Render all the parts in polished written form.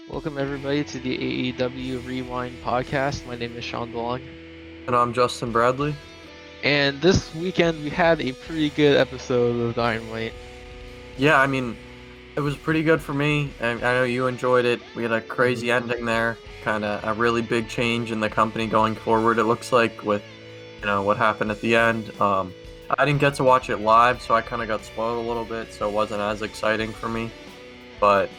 Welcome everybody to the AEW Rewind podcast. My name is Shawn DeLong. And I'm Justin Bradley. And this weekend we had a pretty good episode of Dynamite. Yeah, I mean, it was pretty good for me. I know you enjoyed it. We had a crazy ending there, kind of a really big change in the company going forward. It looks like with what happened at the end. I didn't get to watch it live, so I kind of got spoiled a little bit, so it wasn't as exciting for me. But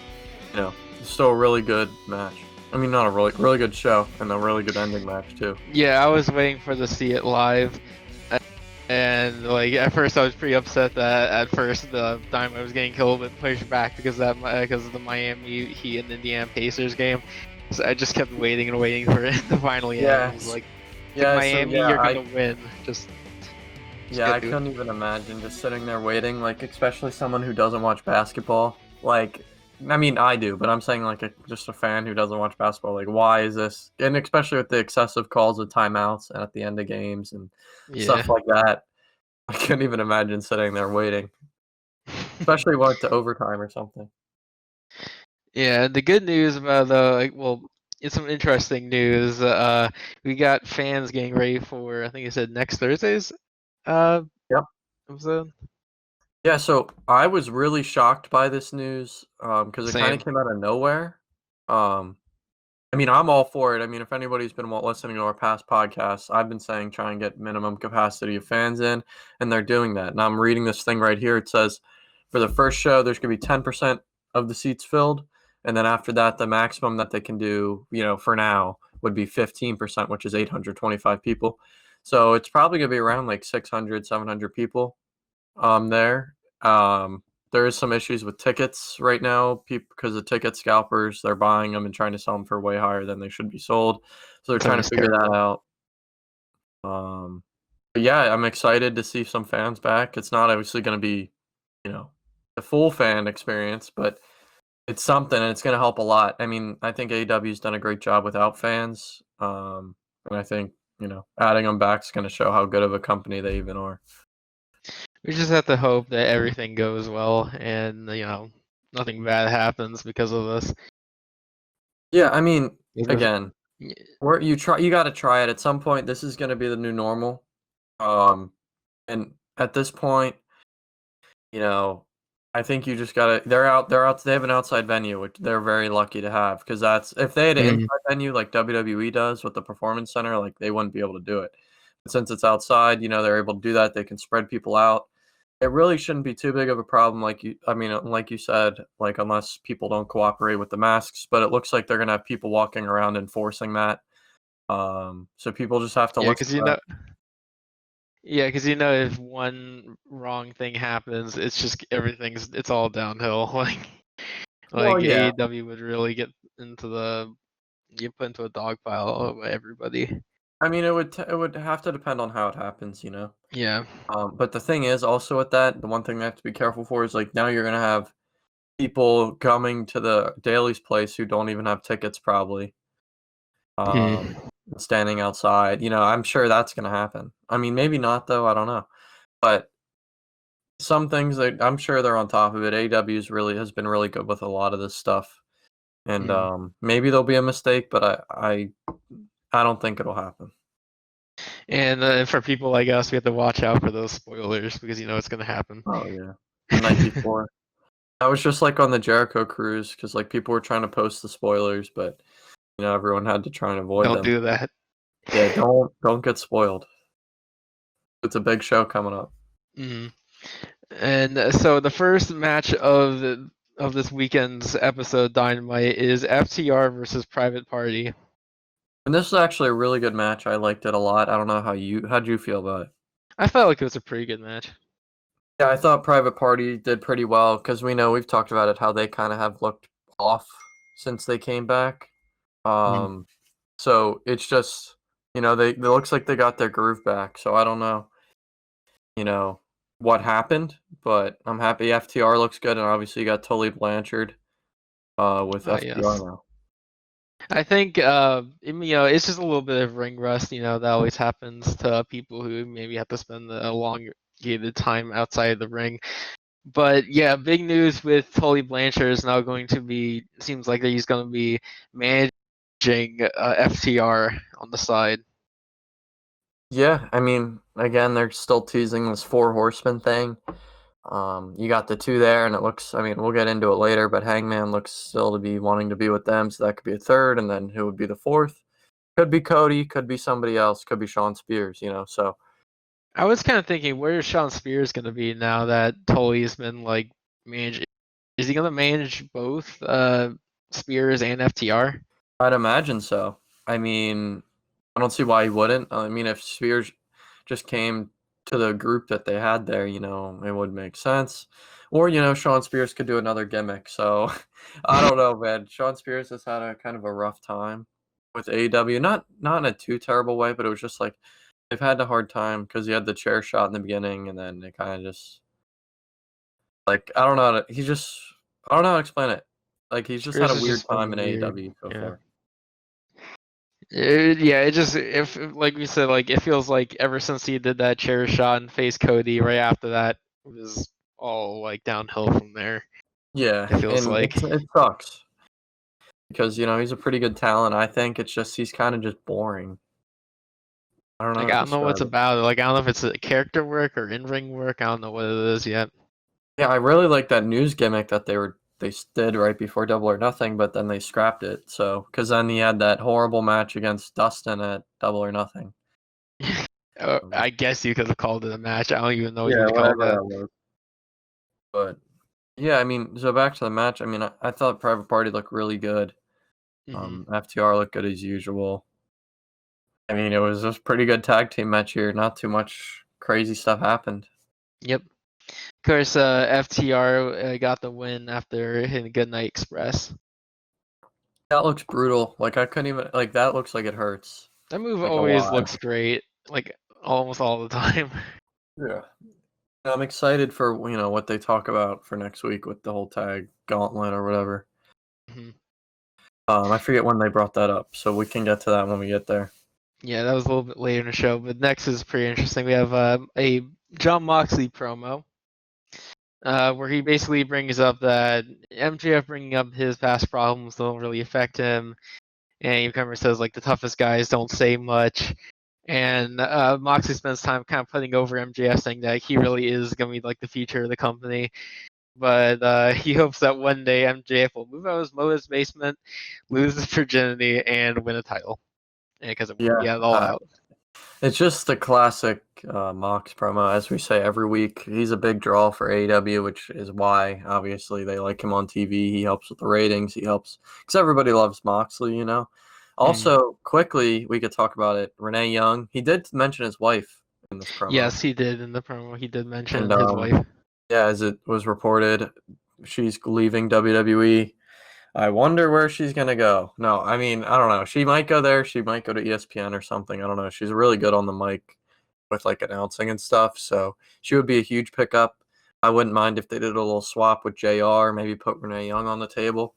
it's still a really good match. I mean, not a really good show, and a really good ending match too. Yeah, I was waiting to see it live. And at first I was pretty upset that at first the Dynamite was getting killed and pushed back because of the Miami Heat and Indiana Pacers game. So I just kept waiting and waiting for it to finally end. It was Miami, you're gonna win. I couldn't even imagine just sitting there waiting, especially someone who doesn't watch basketball. I mean, I do, but I'm saying just a fan who doesn't watch basketball. Why is this? And especially with the excessive calls of timeouts at the end of games and stuff like that, I couldn't even imagine sitting there waiting, especially when to overtime or something. Yeah, the good news about it's some interesting news. We got fans getting ready for, I think you said next Thursday's Yep. episode. Yeah, so I was really shocked by this news because it kind Same. of came out of nowhere. I mean, I'm all for it. I mean, if anybody's been listening to our past podcasts, I've been saying try and get minimum capacity of fans in, and they're doing that. And I'm reading this thing right here. It says for the first show, there's going to be 10% of the seats filled. And then after that, the maximum that they can do, for now would be 15%, which is 825 people. So it's probably going to be around 600, 700 people there. There is some issues with tickets right now because of ticket scalpers. They're buying them and trying to sell them for way higher than they should be sold. So they're trying to figure that out. But yeah, I'm excited to see some fans back. It's not obviously going to be, the full fan experience, but it's something and it's going to help a lot. I mean, I think AEW's done a great job without fans. And I think, adding them back is going to show how good of a company they even are. We just have to hope that everything goes well and nothing bad happens because of this. Yeah, I mean, again, you got to try it at some point. This is going to be the new normal. And at this point, I think you just got to they're out they have an outside venue, which they're very lucky to have, because that's if they had an inside venue like WWE does with the Performance Center, they wouldn't be able to do it. But since it's outside, they're able to do that. They can spread people out. It really shouldn't be too big of a problem, like you said, unless people don't cooperate with the masks. But it looks like they're gonna have people walking around enforcing that. So people just have to look. Yeah, because if one wrong thing happens, it's just it's all downhill. AEW would really get into put into a dog pile of everybody. I mean, it would have to depend on how it happens, Yeah. But the thing is, also with that, the one thing they have to be careful for is now you're gonna have people coming to the Daly's place who don't even have tickets, probably. Standing outside, I'm sure that's gonna happen. I mean, maybe not though. I don't know, but some things I'm sure they're on top of it. AEW's has been really good with a lot of this stuff, and maybe there'll be a mistake, but I don't think it'll happen. And for people like us, we have to watch out for those spoilers because it's going to happen. Oh yeah, the night before. I was just on the Jericho cruise because people were trying to post the spoilers, but everyone had to try and avoid them. Don't do that. Yeah, don't get spoiled. It's a big show coming up. Mm-hmm. And so the first match of this weekend's episode Dynamite is FTR versus Private Party. And this is actually a really good match. I liked it a lot. I don't know how'd you feel about it? I felt like it was a pretty good match. Yeah, I thought Private Party did pretty well because we've talked about it, how they kind of have looked off since they came back. So it's just, it looks like they got their groove back. So I don't know, what happened, but I'm happy FTR looks good, and obviously you got Tully Blanchard with FTR now. I think it's just a little bit of ring rust. That always happens to people who maybe have to spend a longer time outside the ring. But yeah, big news with Tully Blanchard is now going to be. Seems like that he's going to be managing FTR on the side. Yeah, I mean, again, they're still teasing this Four Horsemen thing. You got the two there, and it looks. I mean, we'll get into it later, but Hangman looks still to be wanting to be with them, so that could be a third, and then who would be the fourth? Could be Cody, could be somebody else, could be Shawn Spears. So I was kind of thinking, where is Shawn Spears going to be now that Tully's been like managed? Is he going to manage both Spears and FTR? I'd imagine so. I mean, I don't see why he wouldn't. I mean, if Spears just came to the group that they had there, it would make sense. Or, Shawn Spears could do another gimmick. So I don't know, man. Shawn Spears has had a kind of a rough time with AEW. Not in a too terrible way, but it was just like they've had a hard time because he had the chair shot in the beginning, and then it kind of just like I don't know. I don't know how to explain it. Like he's just had Spears a has weird just time been in weird. AEW so Yeah. far. It just if like we said, like it feels like ever since he did that chair shot and faced Cody, right after that it was all like downhill from there. Yeah, It feels and like. it sucks because he's a pretty good talent. I think it's just he's kind of just boring. I don't know Like how to I don't know what's describe it. about it. Like I don't know if it's a character work or in ring work. I don't know what it is yet. Yeah, I really like that news gimmick that they did right before Double or Nothing, but then they scrapped it. So because then he had that horrible match against Dustin at Double or Nothing. I guess you could have called it a match. I don't even know what you Yeah, would call whatever that. that was. But yeah, I mean, so back to the match. I mean, I thought Private Party looked really good. Hmm. FTR looked good as usual. I mean, it was just a pretty good tag team match here. Not too much crazy stuff happened. Yep. Of course, FTR got the win after hitting Goodnight Express. That looks brutal. Like I couldn't even like that looks like it hurts. That move Like a always lot. looks great, like almost all the time. Yeah. I'm excited for what they talk about for next week with the whole tag gauntlet or whatever. Mhm. I forget when they brought that up, so we can get to that when we get there. Yeah, that was a little bit later in the show, but next is pretty interesting. We have a John Moxley promo where he basically brings up that MJF bringing up his past problems don't really affect him, and he kind of says like the toughest guys don't say much. And Moxley spends time kind of putting over MJF, saying that he really is going to be like the future of the company. But he hopes that one day MJF will move out of his mother's basement, lose his virginity, and win a title. Because it would Yeah, be it all out. it's just the classic Mox promo, as we say every week. He's a big draw for AEW, which is why obviously they like him on TV. He helps with the ratings. He helps because everybody loves Moxley. Also, quickly we could talk about it. Renee Young. He did mention his wife in this promo, Yes, he did in the promo. He did mention and his wife. yeah, as it was reported, she's leaving WWE. I wonder where she's gonna go. No, I mean, I don't know. She might go there. She might go to ESPN or something. I don't know. She's really good on the mic with like announcing and stuff. So she would be a huge pickup. I wouldn't mind if they did a little swap with JR, maybe put Renee Young on the table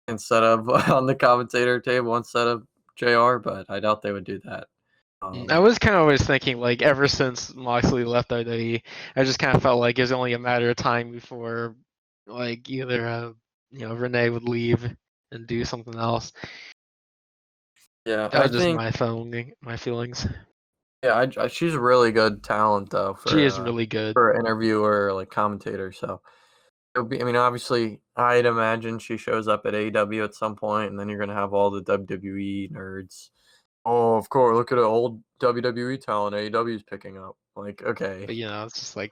instead of on the commentator table instead of JR, but I doubt they would do that. I was kind of always thinking, like, ever since Moxley left WWE, I just kind of felt like it was only a matter of time before, like, either Renee would leave and do something else. Yeah, That I was just think my feelings. yeah, she's a really good talent though She is really good. for interviewer or like commentator. So it'll be. I mean, obviously, I'd imagine she shows up at AEW at some point, and then you're gonna have all the WWE nerds. Oh, of course! Look at an old WWE talent AEW's picking up. Like, okay, But it's just like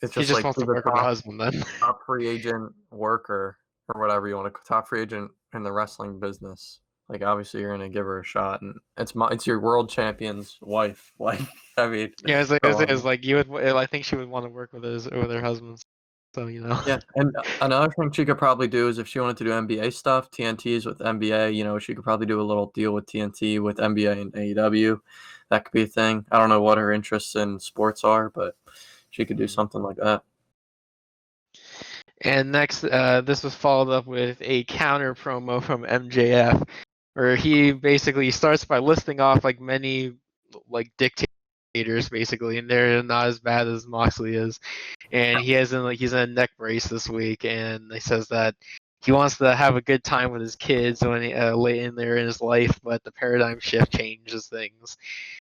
it's she just just like wants she's to a work with her husband then. top free agent worker or whatever you want to top free agent in the wrestling business. Like, obviously, you're gonna give her a shot, and it's your world champion's wife. Like, I mean, Yeah, come it's on. like you would. I think she would want to work with her husband. So Yeah, and another thing she could probably do is if she wanted to do NBA stuff, TNT's with NBA, she could probably do a little deal with TNT with NBA and AEW. That could be a thing. I don't know what her interests in sports are, but she could do something like that. And next, this was followed up with a counter promo from MJF, where he basically starts by listing off like many like dictators haters basically, and they're not as bad as Moxley is. And he's in a neck brace this week, and he says that he wants to have a good time with his kids when late in there in his life, but the paradigm shift changes things.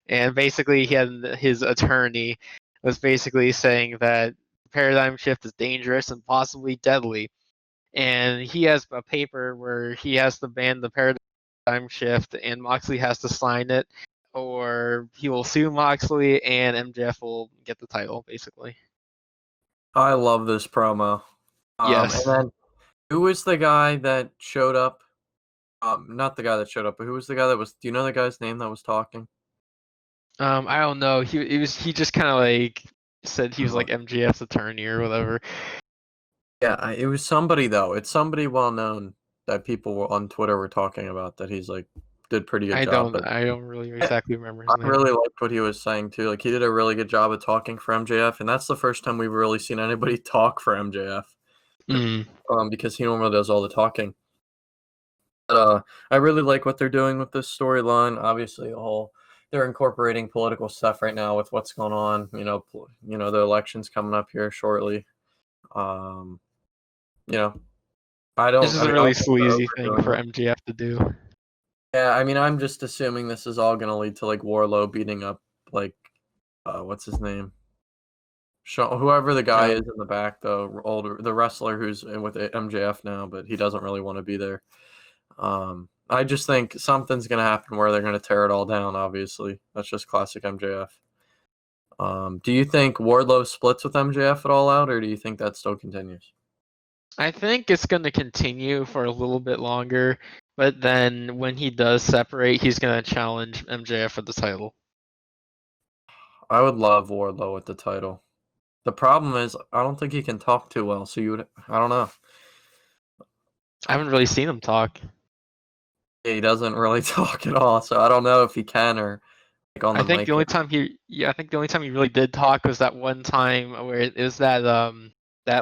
And basically, he had his attorney was basically saying that the paradigm shift is dangerous and possibly deadly. And he has a paper where he has to ban the paradigm shift, and Moxley has to sign it, or he will sue Moxley, and MJF will get the title, basically. I love this promo. And Yes. then who was the guy that showed up? Not the guy that showed up, but who was the guy that was? Do you know the guy's name that was talking? I don't know. He just kind of like said he was like MJF's attorney or whatever. Yeah, it was somebody though. It's somebody well known that people on Twitter were talking about that he's like did pretty good job. But I don't really exactly remember his I name. really liked what he was saying too. Like he did a really good job of talking for MJF, and that's the first time we've really seen anybody talk for MJF. Because he normally does all the talking. But I really like what they're doing with this storyline. Obviously, they're incorporating political stuff right now with what's going on. The election's coming up here shortly. You know, This is a I really don't think they're sleazy thing overdoing for it. MJF to do. Yeah, I mean, I'm just assuming this is all gonna lead to like Warlow beating up like what's his name? Shawn, whoever the guy is in the back, the wrestler who's in with MJF now, but he doesn't really want to be there. I just think something's gonna happen where they're gonna tear it all down. Obviously, that's just classic MJF. Do you think Wardlow splits with MJF at All Out, or do you think that still continues? I think it's going to continue for a little bit longer, but then when he does separate, he's going to challenge MJF for the title. I would love Wardlow with the title. The problem is, I don't think he can talk too well. So I don't know. I haven't really seen him talk. He doesn't really talk at all, so I don't know if he can or like on I the think mic. the only time he really did talk was that one time where it was that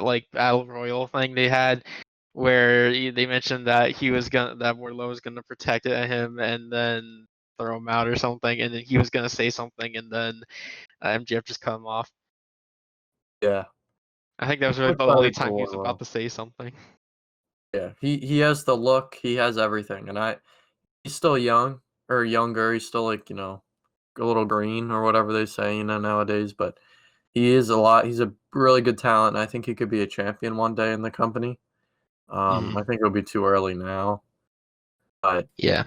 like battle royal thing they had, where they mentioned that that Wardlow was gonna protect him and then throw him out or something, and then he was gonna say something, and then MJF just cut him off. Yeah, I think that was I'm really the only excited for time he was about Wardlow. to say something. Yeah, he has the look, he has everything, and he's still young or younger. He's still like a little green or whatever they say nowadays, but he is a lot. He's a really good talent. And I think he could be a champion one day in the company. I think it'll be too early now, but Yeah.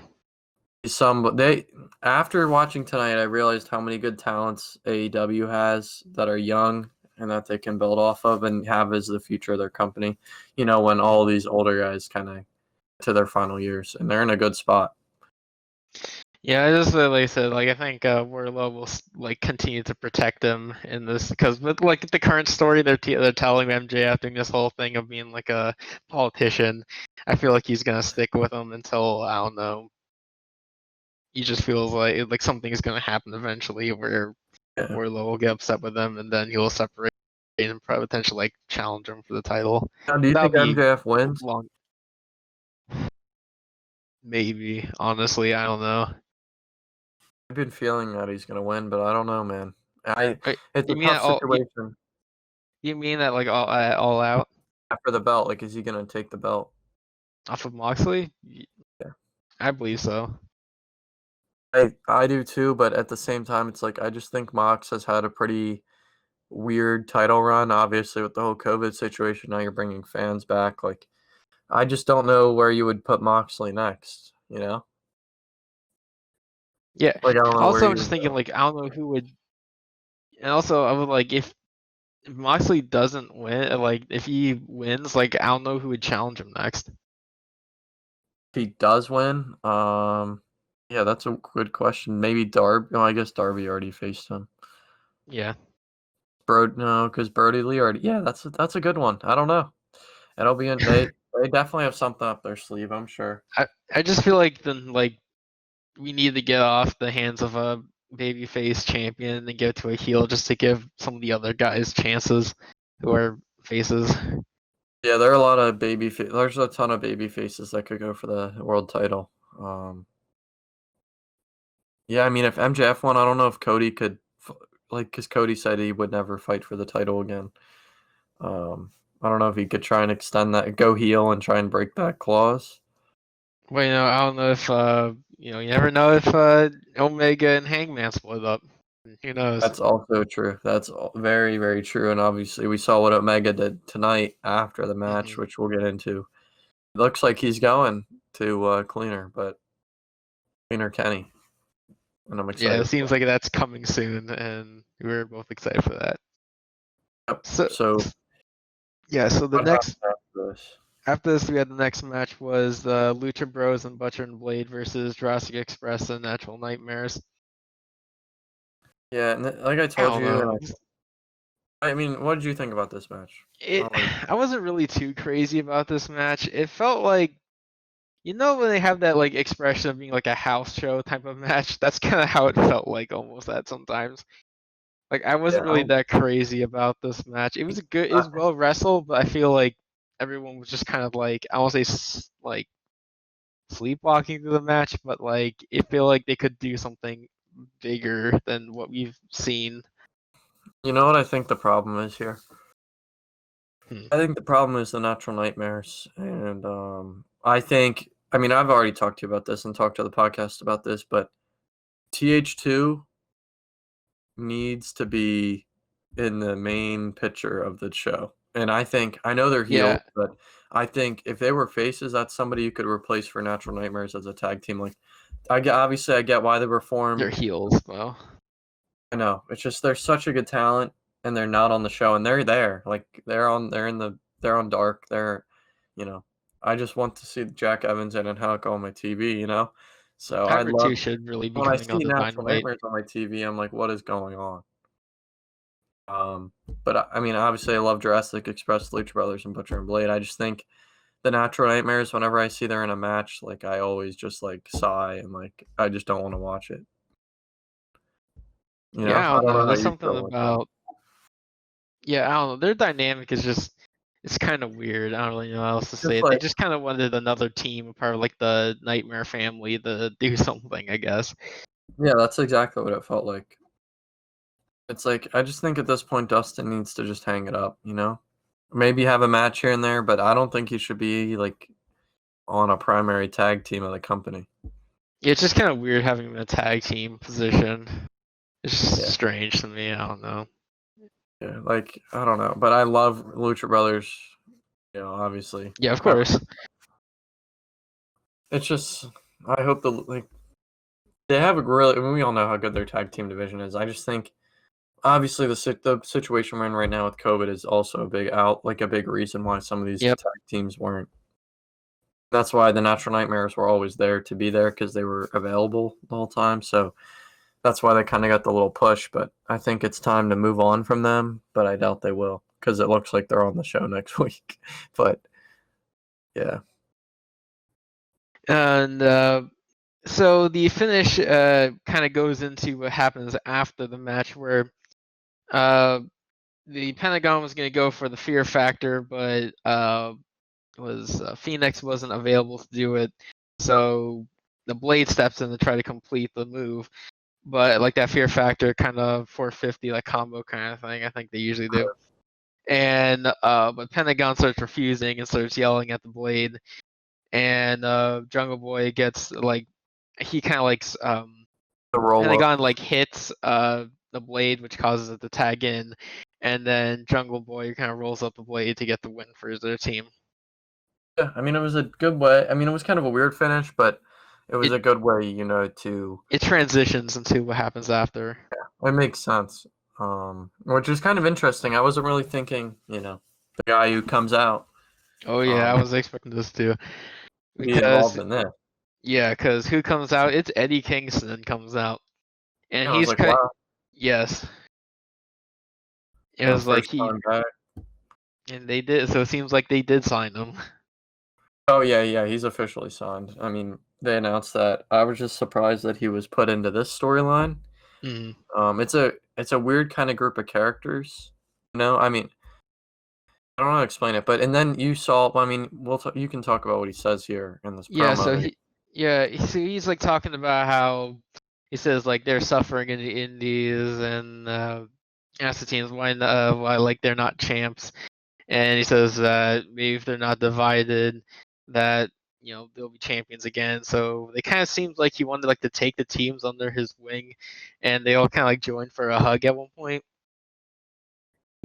after watching tonight, I realized how many good talents AEW has that are young and that they can build off of and have as the future of their company. When all these older guys kind of to their final years, and they're in a good spot. Yeah, I just like I said, like I think Wardlow will like continue to protect him in this because with like the current story they're telling MJF doing this whole thing of being like a politician. I feel like he's gonna stick with him until I don't know. He just feels like something is gonna happen eventually where Yeah. Wardlow will get upset with him and then he'll separate and probably potentially like challenge him for the title. Now, do you That'll think be MJF wins? long, maybe. Honestly, I don't know. I've been feeling that he's gonna win, but I don't know, man. Wait, It's a you mean tough that all? situation You mean that like all out after the belt. Like, is he gonna take the belt? off of Moxley? Yeah. I believe so. I do too, but at the same time, it's like I just think Mox has had a pretty weird title run. Obviously, with the whole COVID situation, now you're bringing fans back. Like, I just don't know where you would put Moxley next. Yeah. Like I don't know where Also, you I'm just would thinking go. like I don't know who would. And also, I would like if Moxley doesn't win, like if he wins, like I don't know who would challenge him next. If he does win, yeah, that's a good question. Maybe Darby. Oh, I guess Darby already faced him. Yeah. No, because Brodie Lee already. Yeah, that's a good one. I don't know. It'll be in. They definitely have something up their sleeve. I'm sure. I just feel like then like we need to get off the hands of a babyface champion and give it to a heel just to give some of the other guys chances who are faces. Yeah, there are a lot of There's a ton of baby faces that could go for the world title. Yeah, I mean, if MJF won, I don't know if Cody could because Cody said he would never fight for the title again. I don't know if he could try and extend that, go heel and try and break that clause. Well, I don't know if you never know if Omega and Hangman split up. Who knows? That's also true. That's very, very true. And obviously, we saw what Omega did tonight after the match, Mm-hmm. which we'll get into. It looks like he's going to Cleaner Kenny. And I'm excited. Yeah, it seems like that's coming soon, and we're both excited for that. Yep. So the What next happened after this? after this, we had the next match was the Lucha Bros and Butcher and Blade versus Jurassic Express and Natural Nightmares. Yeah, and like I I told don't you, know. I mean, what did you think about this match? I wasn't really too crazy about this match. It felt like, when they have that like expression of being like a house show type of match, that's kind of how it felt like almost that sometimes. Like I Yeah, wasn't really that crazy about this match. It was it I, was well wrestled, but I feel like everyone was just kind of like, I won't say like sleepwalking through the match, but like it feel like they could do something bigger than what we've seen. you know what I think the problem is here? Hmm. I think the problem is the Natural Nightmares, and I mean, I've already talked to you about this and talked to the podcast about this, but TH2 needs to be in the main picture of the show. And I know they're healed, Yeah, but I think if they were faces, that's somebody you could replace for Natural Nightmares as a tag team. Like, I get why they were they're formed. heels though. I know. It's just they're such a good talent and they're not on the show and they're there. Like they're on Dark. You know, I just want to see Jack Evans and Angelico on my TV. So I Hybrid 2 love should really be when I coming on see the Natural Dynamite. Nightmares on my TV, I'm like, what is going on? But I mean, obviously I love Jurassic Express, Lucha Brothers and Butcher and Blade. I just think the Natural Nightmares, whenever I see they're in a match, like I always just like sigh and like I just don't want to watch it. Yeah, I I don't don't know. know how There's you something feel about that. about, yeah, I don't know. Their dynamic is just, it's kind of weird. I don't really know how else to say Just it. They like just kind of wanted another team, part of like the Nightmare family, to do something, I guess. yeah, that's exactly what it felt like. It's like I just think at this point Dustin needs to just hang it up. Maybe have a match here and there, but I don't think he should be like on a primary tag team of the company. Yeah, it's just kind of weird having him in a tag team position. It's just Yeah. strange to me. I don't know. Yeah, like I don't know, but I love Lucha Brothers. Obviously. Yeah, of I course. It's just I hope they have a really. I mean, we all know how good their tag team division is. I just think obviously the situation we're in right now with COVID is also a big reason why some of these Yep. tag teams weren't. That's why the Natural Nightmares were always there to be there because they were available the whole time. So that's why they kind of got the little push. But I think it's time to move on from them. But I doubt they will because it looks like they're on the show next week. But yeah, And so the finish kind of goes into what happens after the match, where the Pentagon was going to go for the Fear Factor, but Phoenix wasn't available to do it, so the Blade steps in to try to complete the move. But like that Fear Factor kind of 450 like combo kind of thing, I think they usually do. And but Pentagon starts refusing and starts yelling at the Blade, and Jungle Boy gets like, he kind of like the roll up. Pentagon like hits the Blade, which causes it to tag in, and then Jungle Boy kind of rolls up the Blade to get the win for their team. Yeah, I mean it was a good way. I mean it was kind of a weird finish, but it was It a good way, to. it transitions into what happens after. It makes sense. Which is kind of interesting. I wasn't really thinking, the guy who comes out Oh yeah, I um was expecting this too, to be because involved in this. because who comes out? It's Eddie Kingston comes out, and And I was he's like, kind. wow, Yes, it was like first he, time back. and they did. So it seems like they did sign him. Oh yeah, he's officially signed. I mean, they announced that. I was just surprised that he was put into this storyline. Mm. It's a weird kind of group of characters. I mean, I don't know how to explain it, but and then you saw. I mean, you can talk about what he says here in this Yeah, promo. so he's like talking about how he says like they're suffering in the Indies, and asks the teams why like they're not champs, and he says that maybe if they're not divided, that they'll be champions again. So it kind of seems like he wanted like to take the teams under his wing, and they all kind of like joined for a hug at one point.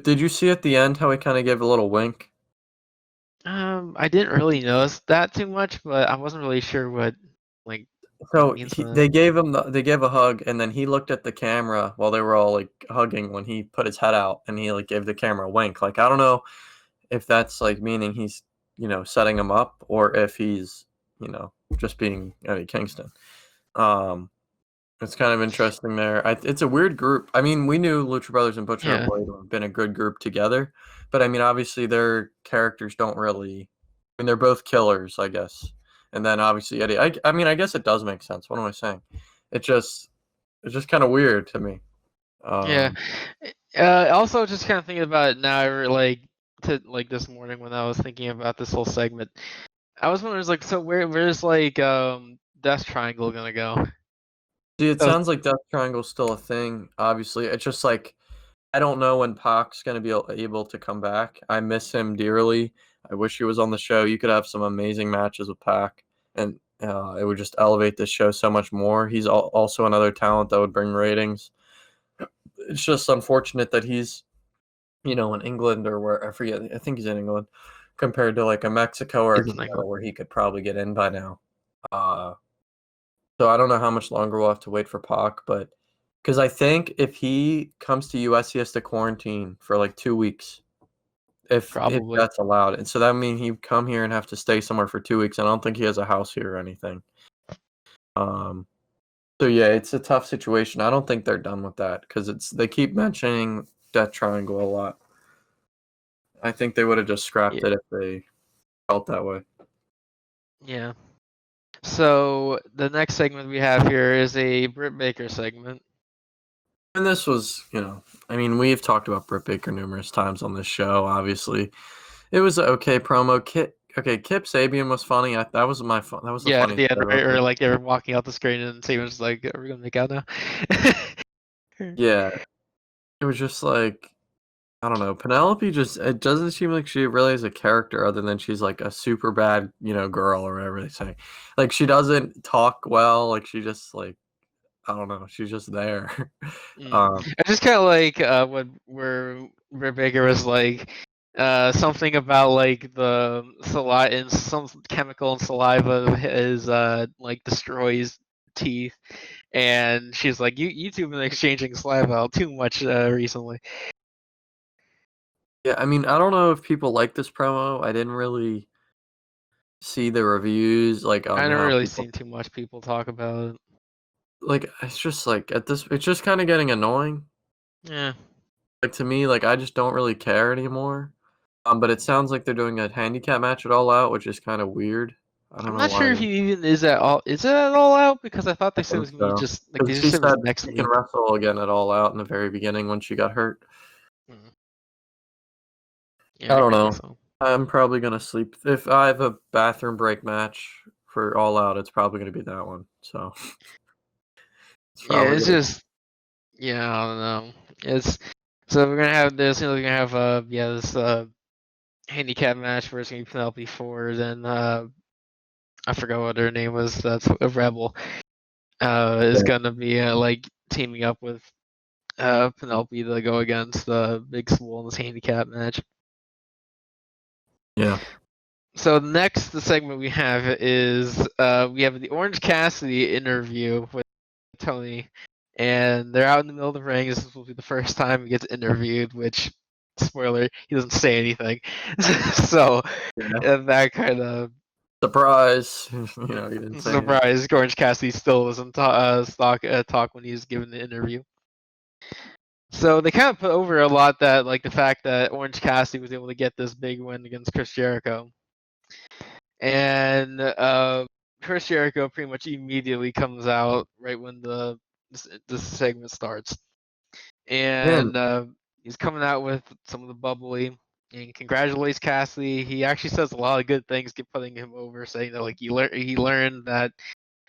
Did you see at the end how he kind of gave a little wink? I didn't really notice that too much, but I wasn't really sure what like he So means by that. they gave him they gave a hug, and then he looked at the camera while they were all like hugging when he put his head out, and he like gave the camera a wink. Like I don't know if that's like meaning he's setting him up, or if he's just being Eddie Kingston. Um, it's kind of interesting there. It's a weird group. I mean, we knew Lucha Brothers and Butcher and Yeah, Blade have been a good group together, but I mean, obviously their characters don't really. I mean, they're both killers, I guess. And then obviously Eddie. I mean, I guess it does make sense. What am I saying? It just it's just kind of weird to me. yeah. Um, Also, just kind of thinking about it now, like this morning when I was thinking about this whole segment, I was wondering, like, so where's like Death Triangle gonna go? See, it That was, sounds like Death Triangle's still a thing. Obviously, it's just like I don't know when Pac's gonna be able to come back. I miss him dearly. I wish he was on the show. You could have some amazing matches with Pac, and it would just elevate this show so much more. He's also another talent that would bring ratings. It's just unfortunate that he's in England or where I forget. I think he's in England compared to like a Mexico or a isn't Canada where he could probably get in by now. Uh, so I don't know how much longer we'll have to wait for Pac, but because I think if he comes to US, he has to quarantine for like 2 weeks, if probably. that's allowed. And so that means he'd come here and have to stay somewhere for 2 weeks. And I don't think he has a house here or anything. Um, so yeah, it's a tough situation. I don't think they're done with that because they keep mentioning Death Triangle a lot. I think they would have just scrapped Yeah, it if they felt that way. yeah. So the next segment we have here is a Britt Baker segment. And this was, I mean, we've talked about Britt Baker numerous times on this show. Obviously, it was an okay promo. Kip Sabian was funny. That was my fun. That was the Yeah, at funniest the end, part right, about or this. like they were walking out the screen and Saban's like, "Are we gonna make out now?" Yeah, it was just like I don't know. Penelope just it doesn't seem like she really has a character other than she's like a super bad, girl or whatever they say. Like she doesn't talk well. Like she just like I don't know. She's just there. um, I just kind of like where Rebecca was like something about like the saliva and some chemical in saliva is like destroys teeth, and she's like, you two have been exchanging saliva too much recently. yeah, I mean, I don't know if people like this promo. I didn't really see the reviews like I on never how really people seen too much people talk about it. like. It's just like at this, it's just kind of getting annoying. Yeah. Like to me, like I just don't really care anymore. But it sounds like they're doing a handicap match at All Out, which is kind of weird. I don't I'm know not why. sure if he even is it at all out, because I thought they I said it think was gonna be so. just like they Because just she said it was said next she can week. wrestle again at All Out in the very beginning when she got hurt. Mm. Yeah, I I don't guess know. so. I'm probably gonna sleep if I have a bathroom break match for All Out. It's probably gonna be that one. So it's Yeah, probably it's gonna. just yeah, I don't know. It's so we're gonna have this. We're gonna have this handicap match where it's gonna be Penelope Ford and I forgot what her name was. That's a Rebel. Is Yeah. gonna be like teaming up with Penelope to go against Big Swole in this handicap match. Yeah. So the segment we have is we have the Orange Cassidy interview with Tony, and they're out in the middle of the ring. This will be the first time he gets interviewed, which spoiler, he doesn't say anything. So Yeah. that kind of Surprise! You didn't say anything. surprise. Orange Cassidy still doesn't talk when he's given the interview. So they kind of put over a lot that like the fact that Orange Cassidy was able to get this big win against Chris Jericho. And Chris Jericho pretty much immediately comes out right when this segment starts, Man, and he's coming out with some of the bubbly and congratulates Cassidy. He actually says a lot of good things, putting him over, saying that like he learned that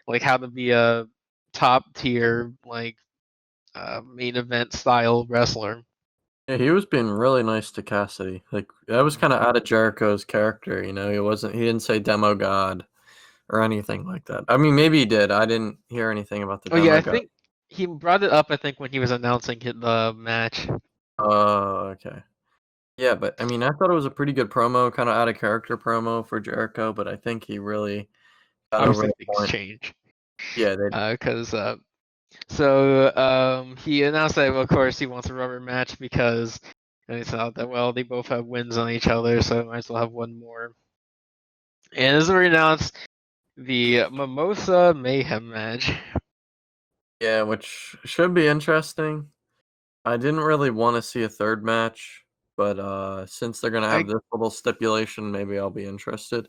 like how to be a top tier main event style wrestler. Yeah, he was being really nice to Cassidy. Like that was kind of out of Jericho's character, you know. He didn't say demo god or anything like that. I mean, maybe he did. I didn't hear anything about the Oh yeah, demo I god. think he brought it up. I think when he was announcing the match. Oh, okay. Yeah, but I mean, I thought it was a pretty good promo, kind of out of character promo for Jericho, but I think he really got over Obviously, the things point. change. Yeah, they Because he announced that, well, of course, he wants a rubber match because and he thought that, well, they both have wins on each other, so might as well have one more. And as we announced, the Mimosa Mayhem match. yeah, which should be interesting. I didn't really want to see a third match, but since they're gonna have I this little stipulation, maybe I'll be interested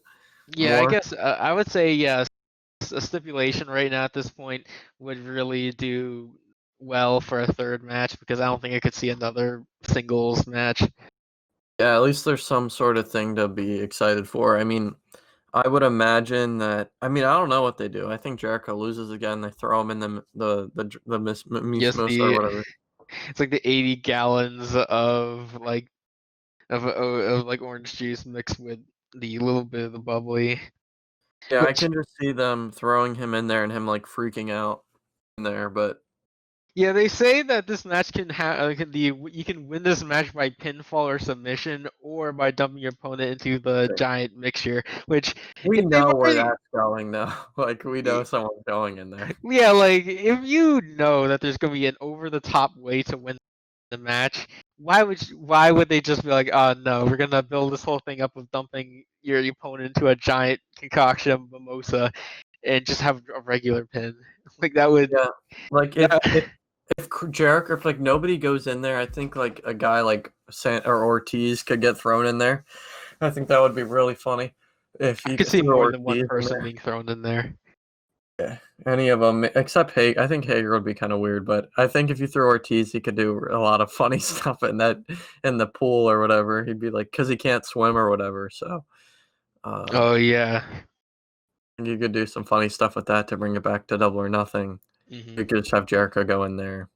Yeah, I more. guess I would say yes. A stipulation right now at this point would really do well for a third match because I don't think I could see another singles match. Yeah, at least there's some sort of thing to be excited for. I mean, I would imagine that. I mean, I don't know what they do. I think Jericho loses again. They throw him in the Yes, mismos or whatever. it's like the 80 gallons of like orange juice mixed with the little bit of the bubbly. Yeah, I Which can just see them throwing him in there and him like freaking out in there. But yeah, they say that this match can have you can win this match by pinfall or submission or by dumping your opponent into the giant mixture. Which we if they've know where already that's going though. Like we know someone's going in there. yeah, like if you know that there's gonna be an over the top way to win the match, why would they just be like, oh no, we're gonna build this whole thing up of dumping your opponent into a giant concoction of mimosa and just have a regular pin? Like that would Yeah, like that, if Jericho, if like nobody goes in there, I think like a guy like or Ortiz could get thrown in there. I think that would be really funny if I you could see threw more than one Ortiz in person there. being thrown in there. Yeah, any of them except Hager. I think Hager would be kind of weird, but I think if you threw Ortiz, he could do a lot of funny stuff in the pool or whatever. He'd be like, because he can't swim or whatever. So, uh, Oh yeah. you could do some funny stuff with that to bring it back to Double or Nothing. Hmm. You could just have Jericho go in there.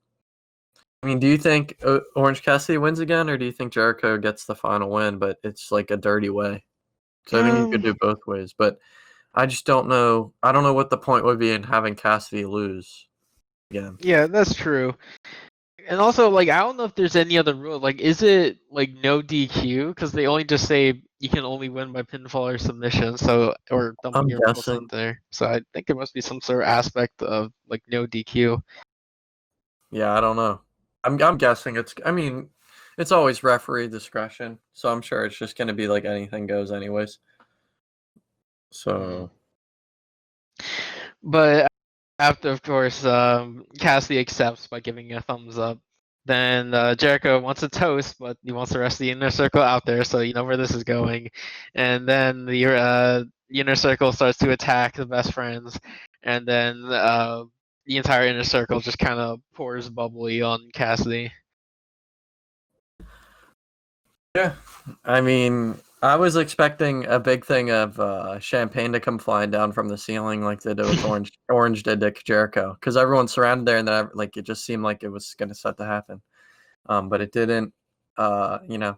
I mean, do you think Orange Cassidy wins again, or do you think Jericho gets the final win, but it's like a dirty way? Because I think you could do both ways, but I just don't know. I don't know what the point would be in having Cassidy lose again. Yeah, that's true. And also, like, I don't know if there's any other rule. Like, is it like no DQ? Because they only just say you can only win by pinfall or submission, so or dumping I'm your guessing. opponent there. So I think there must be some sort of aspect of like no DQ. Yeah, I don't know. I'm guessing it's. I mean, it's always referee discretion, so I'm sure it's just going to be like anything goes, anyways. Hmm. So But after, of course, Cassidy accepts by giving a thumbs up. Then Jericho wants a toast, but he wants the rest of the inner circle out there, so you know where this is going. And then the inner circle starts to attack the best friends, and then the entire inner circle just kind of pours bubbly on Cassidy. yeah, I mean, I was expecting a big thing of champagne to come flying down from the ceiling like they did with Orange. Orange did to Jericho because everyone's surrounded there, and then like it just seemed like it was going to set to happen. But it didn't. You know,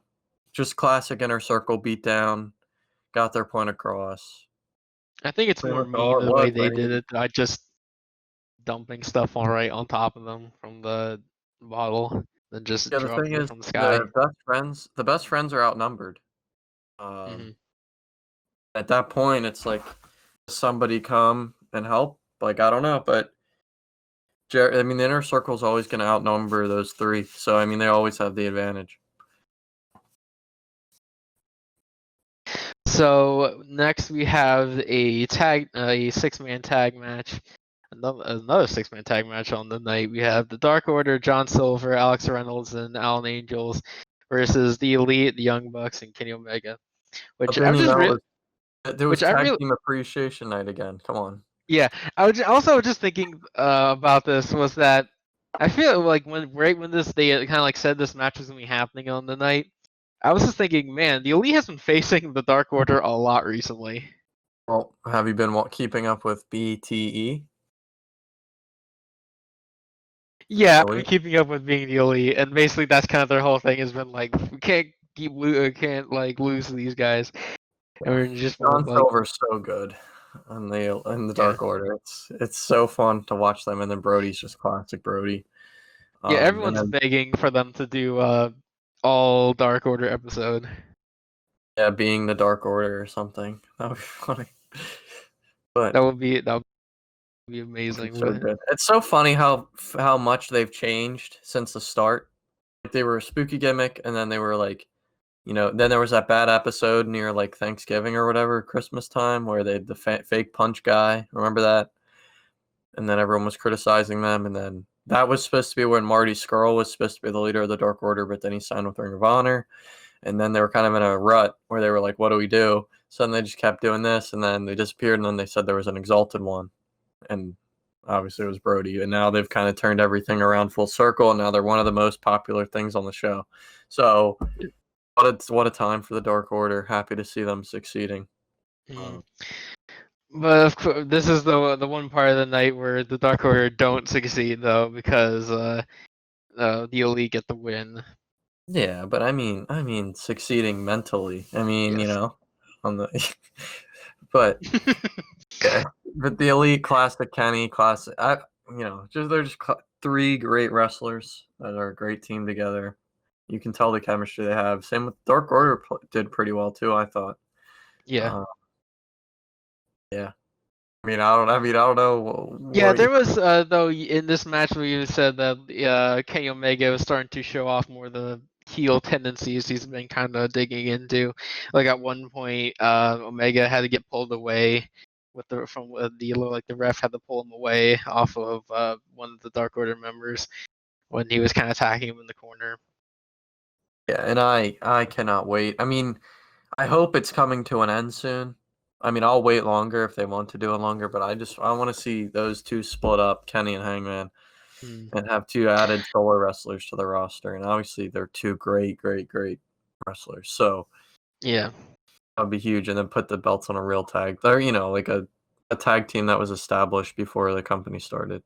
just classic inner circle beatdown. Got their point across. I think it's Pretty more much all mean it the way was. they did it by just dumping stuff all right on top of them from the bottle, then just Yeah, the thing dropping it is, from the sky. the best friends are outnumbered. Um, Hmm. at that point, it's like somebody come and help. Like I don't know, but I mean, the inner circle is always going to outnumber those three. So I mean, they always have the advantage. So next we have a 6-man tag match. Another 6-man tag match on the night. We have the Dark Order, John Silver, Alex Reynolds, and Alan Angels versus the Elite, the Young Bucks, and Kenny Omega. But Which then I'm you just know, there was which I tag really team appreciation night again. Come on. yeah. I was also just thinking about this was that I feel like when this they kind of like said this match was gonna be happening on the night. I was just thinking, man, the Elite has been facing the Dark Order a lot recently. Well, have you been keeping up with BTE? Yeah, I've been Elite. keeping up with being the elite, and basically that's kind of their whole thing has been like we can't like lose to these guys, and we're just John like Silver's so good in the yeah. Dark Order. It's so fun to watch them, and then Brodie's just classic Brodie. Yeah, And everyone's then begging for them to do all Dark Order episode. yeah, being the Dark Order or something. That would be funny. But That would be it'd be amazing. so good. It's so funny how much they've changed since the start. Like they were a spooky gimmick, and then they were like, then there was that bad episode near like Thanksgiving or whatever, Christmas time, where they had the fake punch guy. Remember that? And then everyone was criticizing them, and then that was supposed to be when Marty Scurll was supposed to be the leader of the Dark Order, but then he signed with Ring of Honor, and then they were kind of in a rut where they were like, "What do we do?" So then they just kept doing this, and then they disappeared, and then they said there was an exalted one, and obviously it was Brodie, and now they've kind of turned everything around full circle, and now they're one of the most popular things on the show. So what a time for the Dark Order. Happy to see them succeeding. Mhm. But of course, this is the one part of the night where the Dark Order don't succeed though, because the elite get the win. Yeah, but I mean succeeding mentally. I mean, Yes. on the but yeah, but the elite classic Kenny classic. They're just three great wrestlers that are a great team together. You can tell the chemistry they have. Same with Dark Order did pretty well too, I thought. Yeah. Uh, yeah. I don't know Yeah, what you. there was though in this match where you said that Kenny Omega was starting to show off more the heel tendencies he's been kind of digging into. Like at one point, Omega had to get pulled away with the ref had to pull him away off of one of the Dark Order members when he was kind of attacking him in the corner. Yeah, and I cannot wait. I mean, I hope it's coming to an end soon. I mean, I'll wait longer if they want to do it longer, but I want to see those two split up, Kenny and Hangman, Hmm. and have two added solo wrestlers to the roster. And obviously, they're two great, great, great wrestlers. So Yeah. that'd be huge. And then put the belts on a real tag. They're like a tag team that was established before the company started.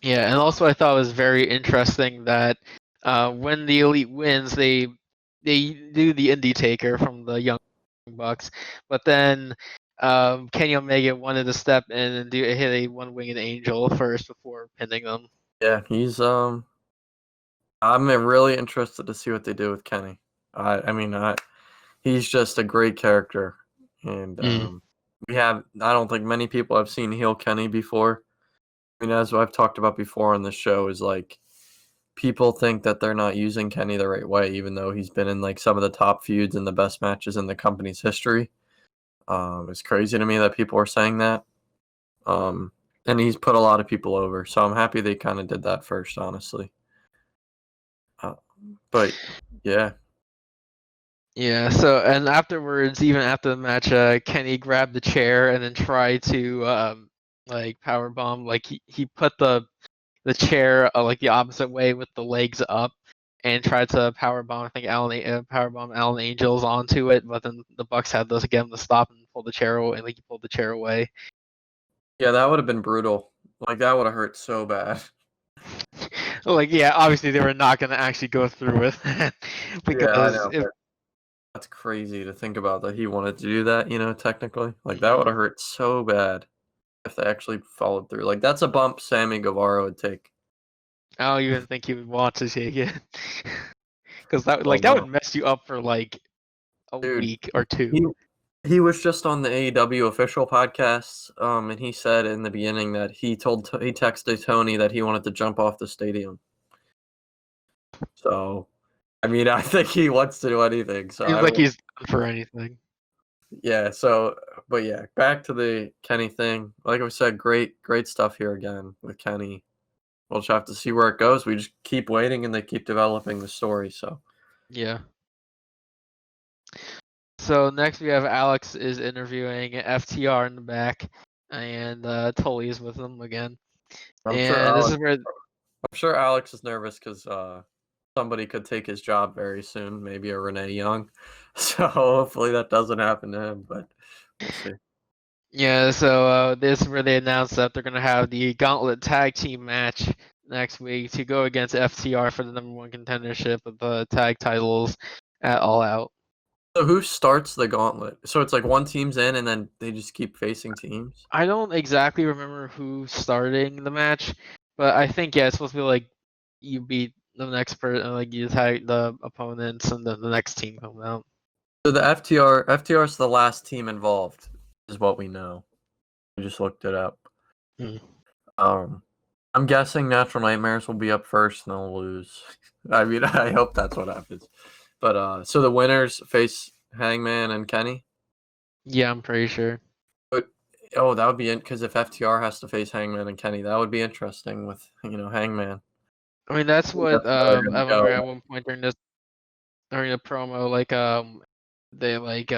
Yeah, and also I thought it was very interesting that when the Elite wins, they do the Indie Taker from the Young Bucks, but then Kenny Omega wanted to step in and hit a one-winged angel first before pinning them. Yeah, I'm really interested to see what they do with Kenny. He's just a great character, and Mm. I don't think many people have seen heel Kenny before. I mean, as I've talked about before on this show, is like people think that they're not using Kenny the right way, even though he's been in like some of the top feuds and the best matches in the company's history. It's crazy to me that people are saying that. And he's put a lot of people over, so I'm happy they kind of did that first, honestly. Uh, but yeah, Yeah. So and afterwards, even after the match, Kenny grabbed the chair and then tried to like power bomb. Like he put the chair like the opposite way with the legs up and tried to powerbomb I think powerbomb Alan Angels onto it, but then the Bucks had to get him to stop and pull the chair away. Like he pulled the chair away. yeah, that would have been brutal. Like that would have hurt so bad. Like yeah, obviously they were not gonna actually go through with it Yeah, I because know. if That's crazy to think about that he wanted to do that, technically. Like that would mm, have hurt so bad if they actually followed through. Like that's a bump Sammy Guevara would take. I don't even think he would want to take it because Oh that would no. mess you up for like a Dude, week or two. he he was just on the AEW official podcast, and he said in the beginning that he texted Tony that he wanted to jump off the stadium. So, I mean, I think he wants to do anything. So Seems I like don't. he's down for anything. Yeah. So, but yeah, back to the Kenny thing. Like I said, great, great stuff here again with Kenny. We'll just have to see where it goes. We just keep waiting, and they keep developing the story. So, Yeah. So next we have Alex is interviewing FTR in the back, and Tully is with them again. I'm sure And this Alex. is where I'm sure Alex is nervous because somebody could take his job very soon. Maybe a Renee Young. So hopefully that doesn't happen to him. But we'll see. yeah, so this is where they announced that they're gonna have the Gauntlet Tag Team match next week to go against FTR for the #1 contendership of the tag titles at All Out. So who starts the gauntlet? So it's like one team's in, and then they just keep facing teams. I don't exactly remember who's starting the match, but I think it's supposed to be like you beat the next person, like you tag the opponents, and then the next team comes out. So the FTR is the last team involved, is what we know. I just looked it up. Hmm. I'm guessing Natural Nightmares will be up first and they'll lose. I mean, I hope that's what happens. But so the winners face Hangman and Kenny. Yeah, I'm pretty sure. But that would be in because if FTR has to face Hangman and Kenny, that would be interesting with Hangman. I mean, that's what That's how they're I gonna remember go. at one point during the promo, like they like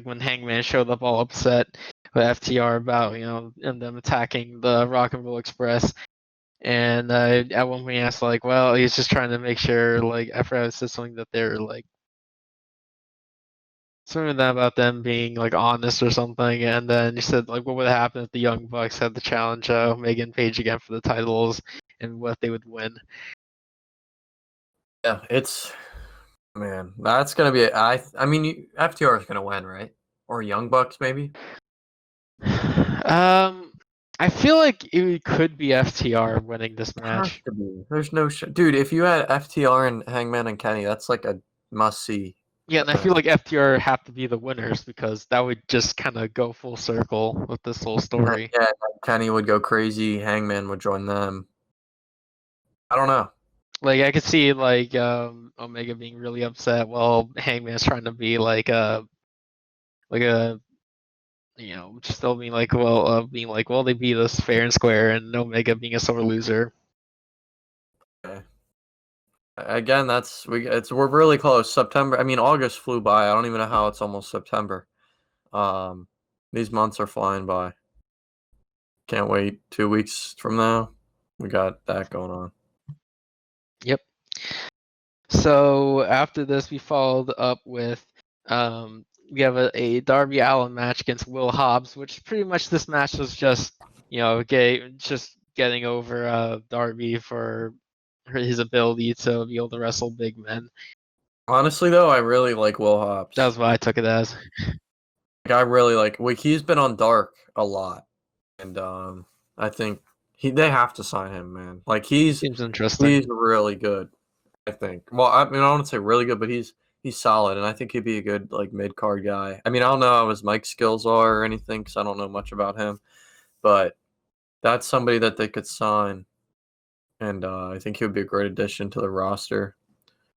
when Hangman showed up all upset with FTR about and them attacking the Rock and Roll Express, and at one point he asked like, well, he's just trying to make sure, like I forgot, it said something that they're like something about them being like honest or something, and then he said like what would happen if the Young Bucks had to challenge Megan Page again for the titles, and what they would win. Yeah, man, that's gonna be. I mean, FTR is gonna win, right? Or Young Bucks, maybe. I feel like it could be FTR winning this It has match. to be. There's no dude. If you had FTR and Hangman and Kenny, that's like a must see. Yeah, and I feel like FTR have to be the winners because that would just kind of go full circle with this whole story. Yeah, Kenny would go crazy. Hangman would join them. I don't know. Like I could see like Omega being really upset while Hangman's trying to be like a just still being like well they beat us fair and square, and Omega being a sore loser. Okay. Again, we're really close. September. I mean, August flew by. I don't even know how it's almost September. Um, these months are flying by. Can't wait. 2 weeks from now, we got that going on. Yep. So after this, we followed up with we have a Darby Allin match against Will Hobbs, which pretty much this match was just just getting over Darby for his ability to be able to wrestle big men. Honestly, though, I really like Will Hobbs. That's what I took it as. Like, I really like. He's been on Dark a lot, and I think they have to sign him, man. Like he's Seems interesting. really good. I think. Well, I mean, I don't want to say really good, but he's solid, and I think he'd be a good like mid card guy. I mean, I don't know how his mic skills are or anything because I don't know much about him, but that's somebody that they could sign, and I think he would be a great addition to the roster.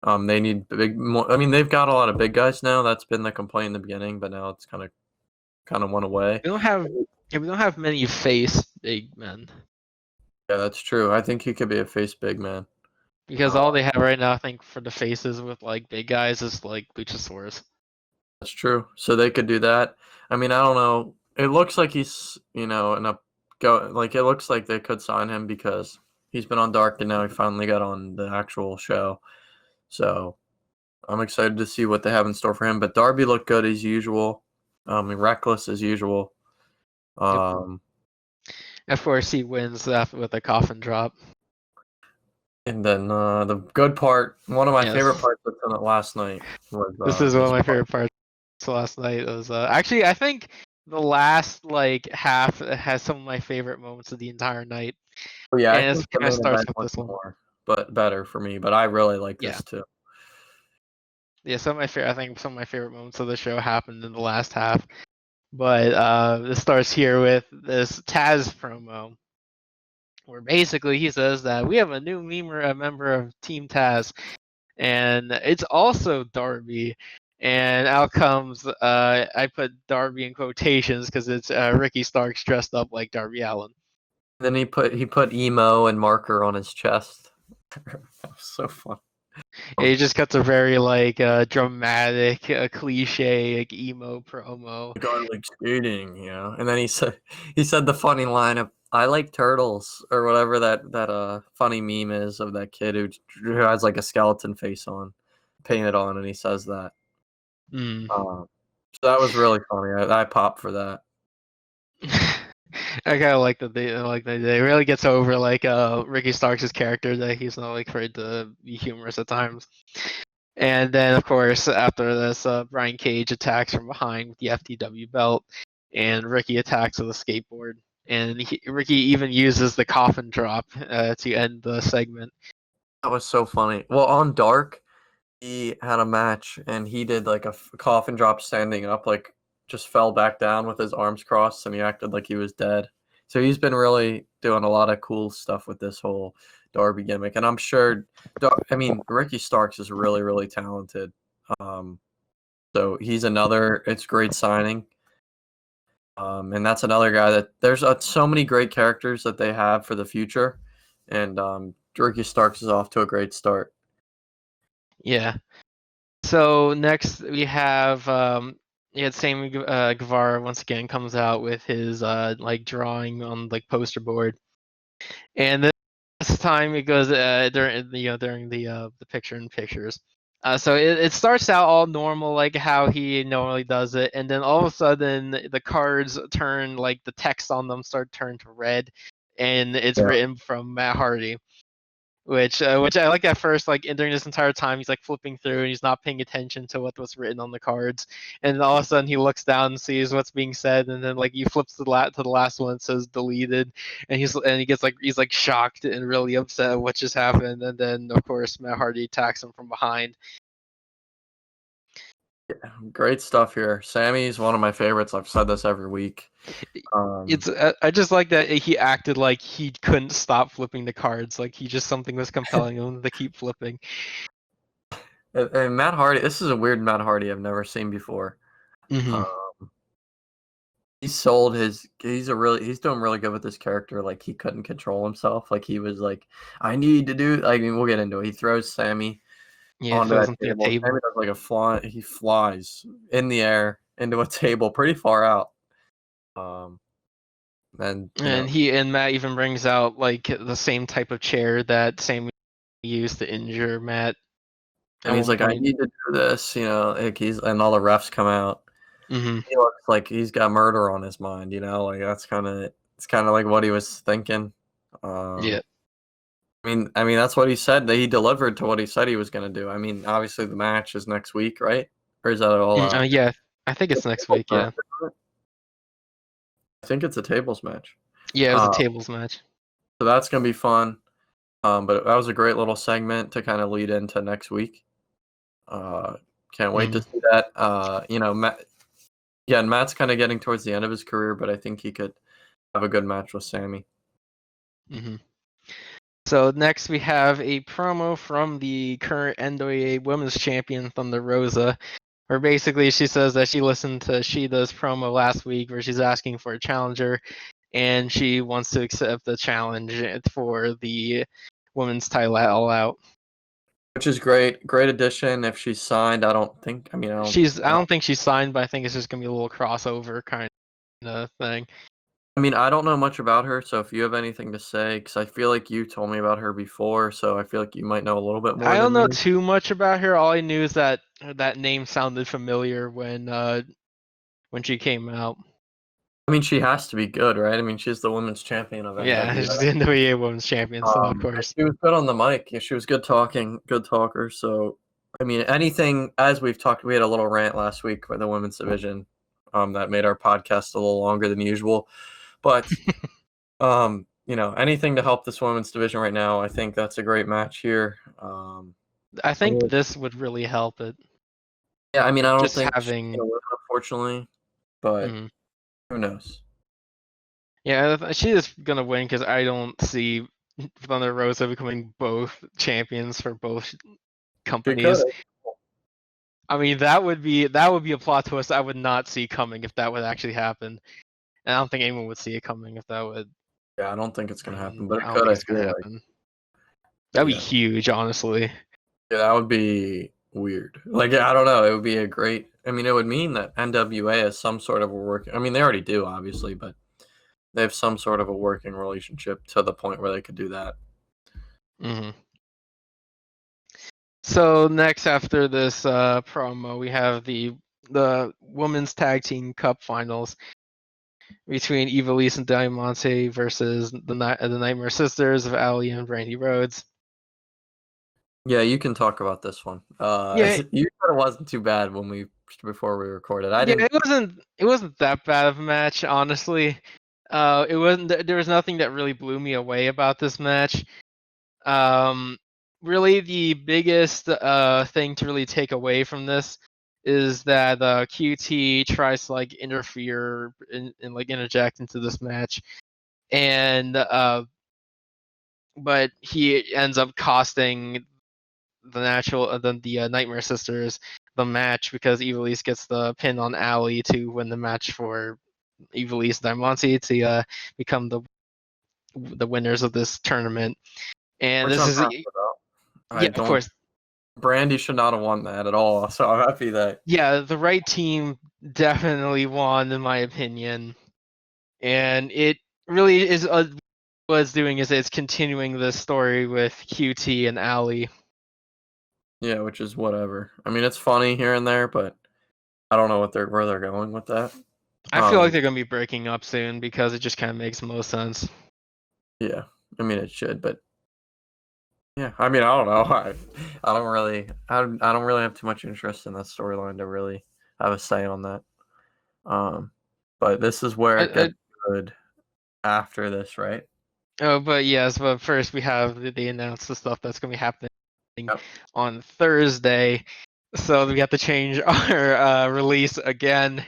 They need I mean, they've got a lot of big guys now. That's been the complaint in the beginning, but now it's kind of went away. We don't have many face big men Yeah, that's true. I think he could be a face big man. because all they have right now, I think, for the faces with like big guys is like Luchasaurus. That's true. So they could do that. I mean, I don't know. It looks like he's, in a like it looks like they could sign him because he's been on Dark and now he finally got on the actual show. So I'm excited to see what they have in store for him. But Darby looked good as usual. Reckless as usual. Of course, he wins that with a coffin drop. And then the good part, one of my Yes. favorite parts of it last night was This is one of my favorite parts last night. It was actually, I think the last like half has some of my favorite moments of the entire night. Oh, yeah, I And think it the kind of main starts event with was this one. more, but better for me. But I really like this too. Yeah, I think some of my favorite moments of the show happened in the last half. But this starts here with this Taz promo, where basically he says that we have a new member of Team Taz, and it's also Darby. And out comes I put Darby in quotations because it's Ricky Starks dressed up like Darby Allin. Then he put emo and marker on his chest. That was so fun. He just cuts a very like dramatic, cliche like emo promo. The guy like skating, And then he said the funny line of "I like turtles" or whatever that funny meme is of that kid who has like a skeleton face on, painted on, and he says that. Mm. So that was really funny. I popped for that. I kind of like that they really gets over like Ricky Starks' character, that he's not like afraid to be humorous at times. And then of course after this, Brian Cage attacks from behind with the FTW belt, and Ricky attacks with a skateboard. And Ricky even uses the coffin drop to end the segment. That was so funny. Well, on Dark, he had a match and he did like a coffin drop standing up, like just fell back down with his arms crossed, and he acted like he was dead. So he's been really doing a lot of cool stuff with this whole Darby gimmick, and I'm sure. I mean, Ricky Starks is really, really talented. So he's another. It's great signing. And that's another guy that there's so many great characters that they have for the future, and Ricky Starks is off to a great start. Yeah. So next we have Sammy Guevara once again comes out with his like drawing on like poster board, and this time it goes during the picture in pictures. So it starts out all normal, like how he normally does it, and then all of a sudden the cards turn, like the text on them start turn to red, and it's written from Matt Hardy, which I like at first. Like, and during this entire time, he's like flipping through and he's not paying attention to what's written on the cards, and then all of a sudden he looks down and sees what's being said, and then like he flips to the last one, it says deleted, and he gets like he's like shocked and really upset at what just happened, and then of course Matt Hardy attacks him from behind. Yeah, great stuff here. Sammy's one of my favorites. I've said this every week. It's I just like that he acted like he couldn't stop flipping the cards, like he just something was compelling him to keep flipping. And Matt Hardy, this is a weird Matt Hardy I've never seen before. Mm-hmm. He sold his. He's doing really good with this character. Like he couldn't control himself. Like he was like, I need to do. I mean, we'll get into it. He throws Sammy Yeah, onto throws that him through a table. table. Sammy does like a fly. He flies in the air into a table pretty far out. And And Matt even brings out like the same type of chair that Sammy used to injure Matt at and he's one like, I point. need to do this. Like and all the refs come out. Mm-hmm. He looks like he's got murder on his mind. Like it's kind of like what he was thinking. Yeah. I mean that's what he said. That he delivered to what he said he was going to do. I mean, obviously the match is next week, right? Or is that all? Yeah, I think it's next week. Yeah. I think it's a tables match. Yeah, it was a Uh, tables match. so that's going to be fun. But that was a great little segment to kind of lead into next week. Can't wait to see that. Matt. Yeah, and Matt's kind of getting towards the end of his career, but I think he could have a good match with Sammy. Mm-hmm. So next we have a promo from the current NWA Women's Champion Thunder Rosa, where basically she says that she listened to Shida's promo last week where she's asking for a challenger, and she wants to accept the challenge for the women's title at All Out. Which is great. Great addition. If she's signed, I don't think. I mean, I don't think she's signed, but I think it's just gonna be a little crossover kind of thing. I mean, I don't know much about her, so if you have anything to say, because I feel like you told me about her before, so I feel like you might know a little bit more I don't than know me. too much about her. All I knew is that that name sounded familiar when she came out. I mean, she has to be good, right? I mean, she's the women's champion of Yeah, NWA. she's the NWA Women's Champion, so of course. She was good on the mic. Yeah, she was good talking, good talker. So, I mean, anything, as we've talked, we had a little rant last week for the women's division that made our podcast a little longer than usual. But, anything to help this women's division right now, I think that's a great match here. I think this would really help it. Yeah, I mean, I don't Just think having, she's gonna win, unfortunately, but mm-hmm. who knows? Yeah, she is gonna win because I don't see Thunder Rosa becoming both champions for both companies. I mean, that would be a plot twist I would not see coming if that would actually happen. And I don't think anyone would see it coming if that would. Yeah, I don't think it's gonna happen, but I it don't could. think I it's gonna feel like. happen. That'd be Yeah. huge, honestly. Yeah, that would be weird. Like, I don't know. It would be a great. I mean, it would mean that NWA has some sort of a working. I mean, they already do, obviously, but they have some sort of a working relationship to the point where they could do that. Mm-hmm. So next, after this promo, we have the Women's Tag Team Cup Finals, between Ivelisse and Diamante versus the Nightmare Sisters of Ali and Brandy Rhodes. Yeah, you can talk about this one. Yeah, You said it wasn't too bad before we recorded. I yeah, didn't. it wasn't that bad of a match, honestly. It wasn't. There was nothing that really blew me away about this match. Really, the biggest thing to really take away from this is that QT tries to like interfere and like interject into this match, and but he ends up costing the Nightmare Sisters the match because Ivelisse gets the pin on Ali to win the match for Ivelisse Diamante to become the winners of this tournament. And Which this I'm is happy about. I yeah, of don't. course, Brandy should not have won that at all. So I'm happy that. yeah, the right team definitely won in my opinion, and it really is what it's doing is it's continuing the story with QT and Ali. Yeah, which is whatever. I mean, it's funny here and there, but I don't know where they're going with that. I feel like they're gonna be breaking up soon because it just kind of makes most sense. Yeah, I mean it should, but yeah, I mean I don't know. I don't really have too much interest in that storyline to really have a say on that. But this is where it I, gets good after this, right? Oh, but yes, but first we have they announced the stuff that's gonna be happening Yep. on Thursday. So we have to change our release again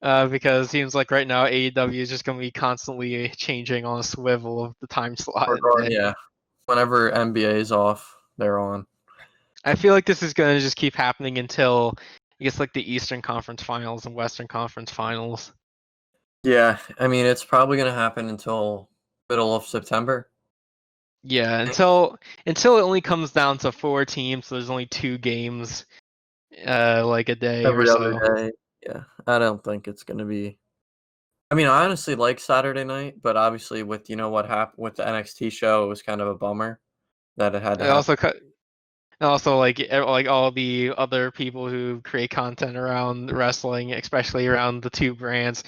because it seems like right now AEW is just gonna be constantly changing on a swivel of the time slot and day. Yeah. Whenever NBA is off, they're on. I feel like this is gonna just keep happening until I guess like the Eastern Conference Finals and Western Conference Finals. Yeah, I mean it's probably gonna happen until middle of September. Yeah, until it only comes down to 4 teams, so there's only 2 games like a day or Every other so. day. Yeah, I don't think it's gonna be. I mean, I honestly like Saturday night, but obviously with what happened with the NXT show, it was kind of a bummer that it had to It happen. also and also like all the other people who create content around wrestling, especially around the 2 brands.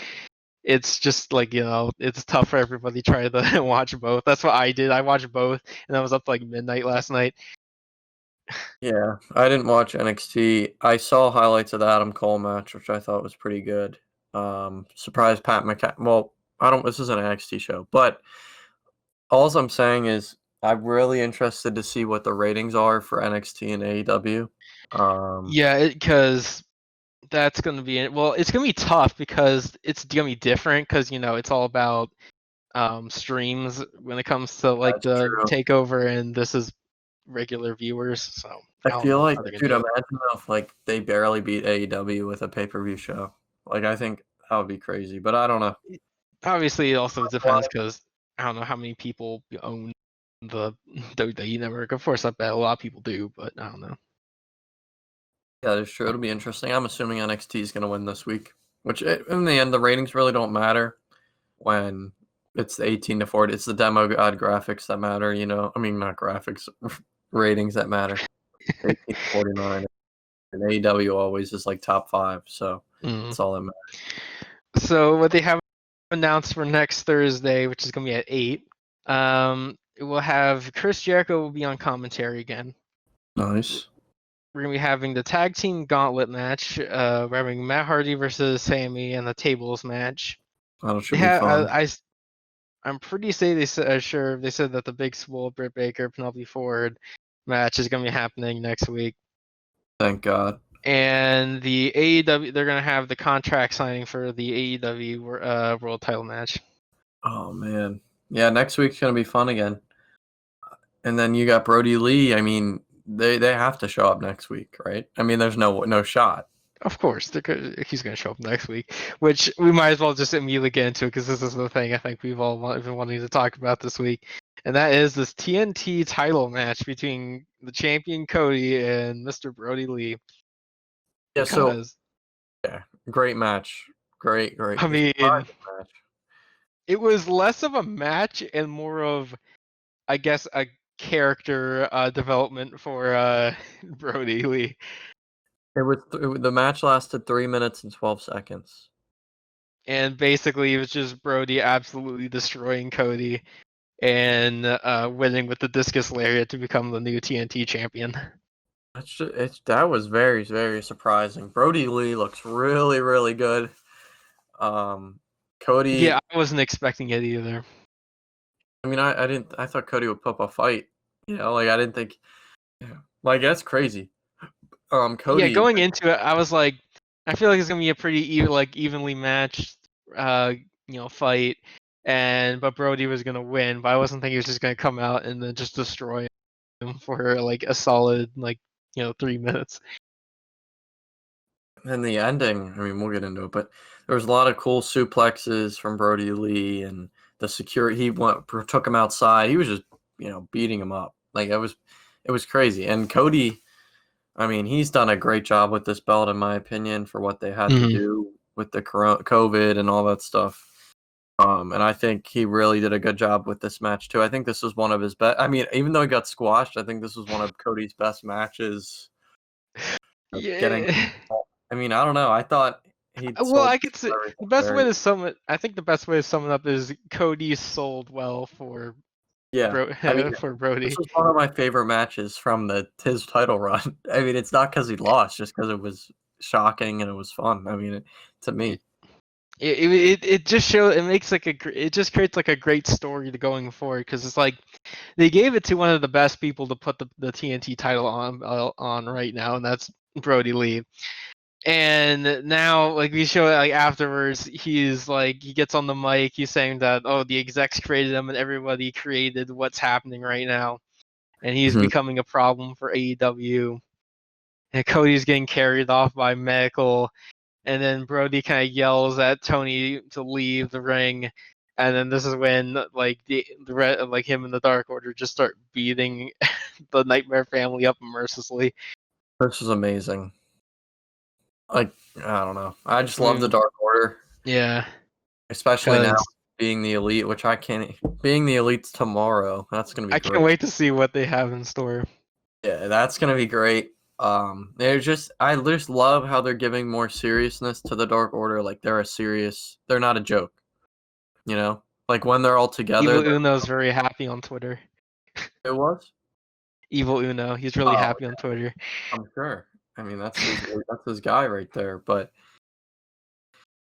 It's just like it's tough for everybody to try to watch both. That's what I did. I watched both, and I was up like midnight last night. Yeah, I didn't watch NXT. I saw highlights of the Adam Cole match, which I thought was pretty good. Surprised Pat McCa. Well, I don't. This is an NXT show, but all I'm saying is I'm really interested to see what the ratings are for NXT and AEW. Yeah, because that's gonna be it. Well, it's gonna be tough because it's gonna be different because it's all about streams when it comes to like That's the true. takeover, and this is regular viewers. So I I don't feel know like, how they're gonna dude, do it. imagine though if like they barely beat AEW with a pay-per-view show. Like I think that would be crazy, but I don't know. Obviously, it also depends because I don't know how many people own the WWE network. Of course, I bet a lot of people do, but I don't know. Yeah, that's true. It'll be interesting. I'm assuming NXT is going to win this week, which in the end, the ratings really don't matter when it's the 18 to 40. It's the demo graphics that matter, I mean, not graphics, ratings that matter. 18 to 49. And AEW always is like top 5, so Mm. that's all that matters. So what they have announced for next Thursday, which is gonna be at 8, we'll have Chris Jericho will be on commentary again. Nice. We're gonna be having the tag team gauntlet match. We're having Matt Hardy versus Sammy and the tables match. That They should be have fun. I'm pretty sure they said that the Big Swole, Britt Baker, Penelope Ford match is gonna be happening next week. Thank God. And the AEW, they're gonna have the contract signing for the AEW world title match. Oh man. Yeah, next week's gonna be fun again. And then you got Brodie Lee. I mean, they have to show up next week, right? I mean, there's no shot. Of course, he's gonna show up next week, which we might as well just immediately get into it because this is the thing I think we've all been wanting to talk about this week, and that is this TNT title match between the champion Cody and Mr. Brodie Lee. Yeah, so Because yeah, great match. Great, I mean, surprising match. it was less of a match and more of, I guess, a character development for Brodie Lee. The match lasted 3 minutes and 12 seconds. and basically it was just Brodie absolutely destroying Cody and winning with the discus lariat to become the new TNT champion. That was very, very surprising. Brodie Lee looks really, really good. Yeah, Cody, I wasn't expecting it either. I mean, I thought Cody would put up a fight. Like I didn't think, like that's crazy. Yeah, Cody, going into it, I was like, I feel like it's gonna be a pretty evenly matched, uh, fight, but Brodie was gonna win. But I wasn't thinking he was just gonna come out and then just destroy him for like a solid 3 minutes. and the ending, I mean, we'll get into it, but there was a lot of cool suplexes from Brodie Lee and the security. Took him outside. He was just, beating him up. Like it was crazy. And Cody, I mean, he's done a great job with this belt, in my opinion, for what they had to do with the COVID and all that stuff. And I think he really did a good job with this match too. I think this was one of his best. I mean, even though he got squashed, I think this was one of Cody's best matches. Getting, Yeah. I mean, I don't know. I thought he Well, sold I could say everything the best way very. to sum it. I think the best way to sum it up is Cody sold well for Yeah, I mean, for this Brodie. was one of my favorite matches from his title run. I mean, it's not because he lost, just because it was shocking and it was fun. I mean, to me. It just shows it makes it just creates like a great story to going forward because it's like they gave it to one of the best people to put the TNT title on right now, and that's Brodie Lee. And now, like we show, like afterwards, he's like he gets on the mic, he's saying that the execs created him and everybody created what's happening right now, and he's Mhm. becoming a problem for AEW. And Cody's getting carried off by Medical, and then Brodie kind of yells at Tony to leave the ring, and then this is when like like him and the Dark Order just start beating the Nightmare Family up mercilessly. This was amazing. Like, I don't know. I just I love the mean, Dark Order, yeah, especially now because being the Elite, which I can't. Being the Elite's tomorrow. That's gonna be I can't great. wait to see what they have in store. Yeah, that's gonna be great. I just love how they're giving more seriousness to the Dark Order. Like they're not a joke. Like when they're all together. Evil Uno's very happy on Twitter. It was. Evil Uno, he's really Oh, happy on Twitter. I'm sure. I mean, that's his guy right there. But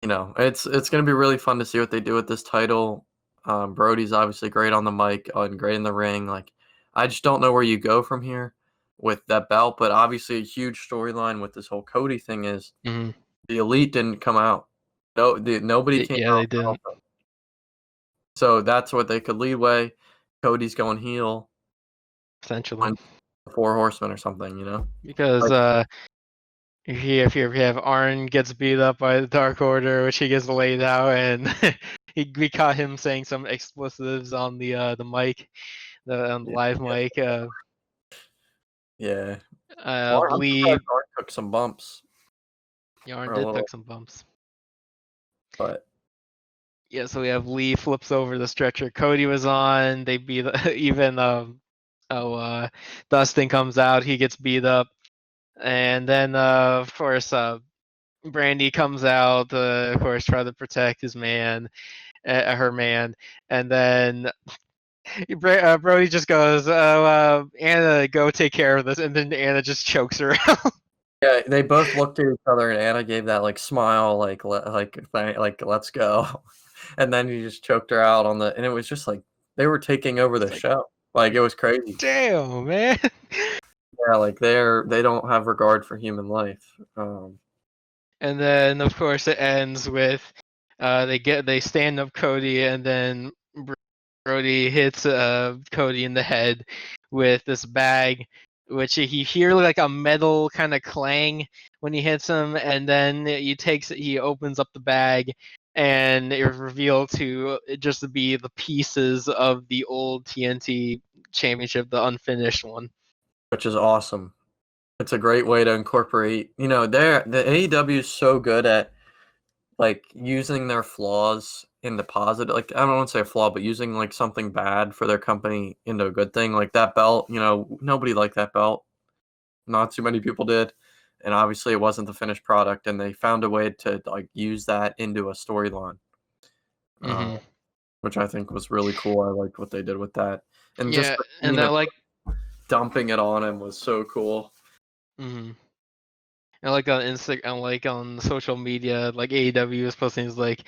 it's gonna be really fun to see what they do with this title. Brodie's obviously great on the mic and great in the ring. Like, I just don't know where you go from here with that belt. But obviously, a huge storyline with this whole Cody thing is Hmm. the Elite didn't come out. No, nobody came Yeah, out. they didn't So that's what they could leeway. Cody's going heel, essentially went the Four Horsemen or something. because Like, if you have Arn gets beat up by the Dark Order, which he gets laid out, and we caught him saying some expletives on the mic, on the yeah, live mic. yeah. I'm Lee surprised Arn took some bumps Yarn for a did take little, some bumps. but Yeah, so we have Lee flips over the stretcher Cody was on. They beat even Dustin comes out. He gets beat up, and then of course Brandy comes out. Of course, try to protect his man, her man, and then Brodie just goes, "Oh, Anna, go take care of this," and then Anna just chokes her out. yeah, they both looked at each other, and Anna gave that like smile, like let's go, and then he just choked her out and it was just like they were taking over the It's like, show. Like it was crazy. damn, man. Yeah, like they don't have regard for human life. And then of course it ends with they stand up Cody, and then Brodie hits Cody in the head with this bag, which he hear like a metal kind of clang when he hits him, and then he opens up the bag, and it revealed to just be the pieces of the old TNT championship, the unfinished one. Which is awesome. It's a great way to incorporate. The AEW is so good at like using their flaws into positive. Like I don't want to say a flaw, but using like something bad for their company into a good thing. Like that belt. Nobody liked that belt. Not too many people did, and obviously it wasn't the finished product, and they found a way to like use that into a storyline, Mm-hmm. which I think was really cool. I liked what they did with that, and just Yeah, the and scene I of like. dumping it on him was so cool. Mm-hmm. And like on Instagram, like on social media, like AEW is posting is like,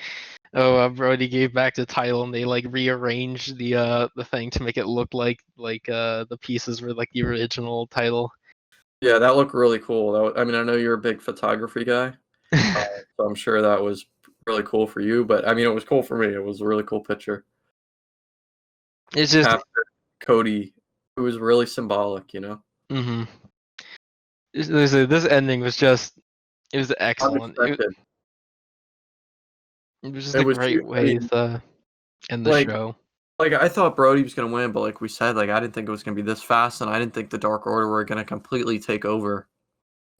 oh, Brodie gave back the title, and they like rearranged the thing to make it look like the pieces were like the original title. Yeah, that looked really cool. I mean, I know you're a big photography guy, so I'm sure that was really cool for you. But I mean, it was cool for me. It was a really cool picture. It's just. After Cody, it was really symbolic, you know. Mm-hmm. This ending was just. It was excellent. Unexpected. It was just It a was great huge. I way mean, to end the like, show. I thought Brodie was gonna win, but like we said, like I didn't think it was gonna be this fast, and I didn't think the Dark Order were gonna completely take over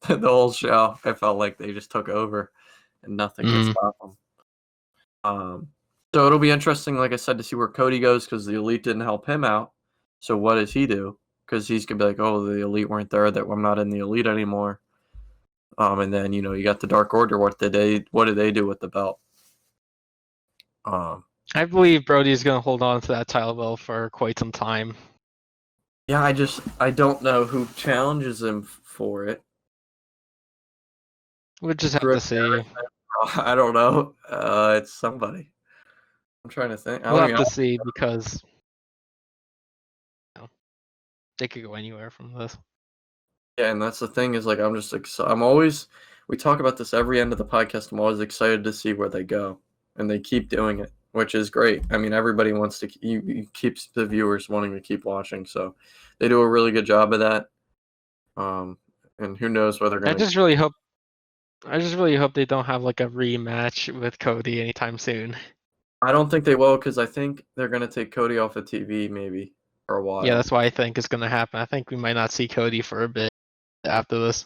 the whole show. I felt like they just took over, and nothing could Mm-hmm. stop them. So it'll be interesting, like I said, to see where Cody goes because the Elite didn't help him out. So what does he do? Because he's gonna be like, oh, the Elite weren't there. That I'm not in the Elite anymore. And then you got the Dark Order. What did they do with the belt? I believe Brodie's gonna hold on to that title belt for quite some time. Yeah, I don't know who challenges him for it. We'll just have to Griff see. I don't know. It's somebody. I'm trying to think. I We'll don't have even. to see because they could go anywhere from this. Yeah, and that's the thing is like I'm just I'm always. We talk about this every end of the podcast. I'm always excited to see where they go, and they keep doing it, which is great. I mean, everybody wants to keeps the viewers wanting to keep watching, so they do a really good job of that. And who knows where they're I gonna. just really hope. I just really hope they don't have like a rematch with Cody anytime soon. I don't think they will because I think they're gonna take Cody off of TV maybe for a Yeah, while. that's why I think it's gonna happen. I think we might not see Cody for a bit after this.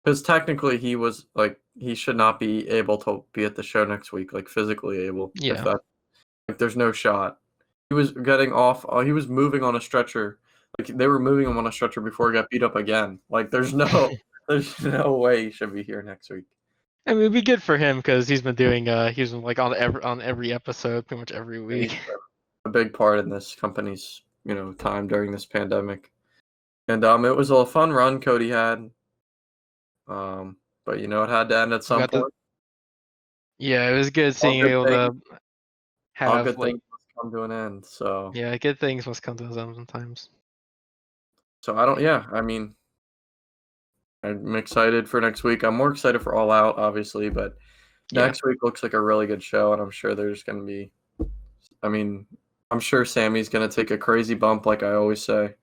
Because technically he should not be able to be at the show next week, like physically able. If Yeah. that like there's no shot. He was getting off. He was moving on a stretcher. Like they were moving him on a stretcher before he got beat up again. Like there's no way he should be here next week. I mean, it'd be good for him because he's been doing he's been like on every episode pretty much every And he's week. a big part in this company's time during this pandemic. And it was a fun run Cody had. But it had to end at We some got the point. Yeah, it was good All seeing good able things, to all have good like things must come to an end. So yeah, good things must come to them sometimes. I don't. Yeah, I mean, I'm excited for next week. I'm more excited for All Out, obviously, but Yeah. next week looks like a really good show, and I'm sure there's going to be. I mean, I'm sure Sammy's going to take a crazy bump, like I always say.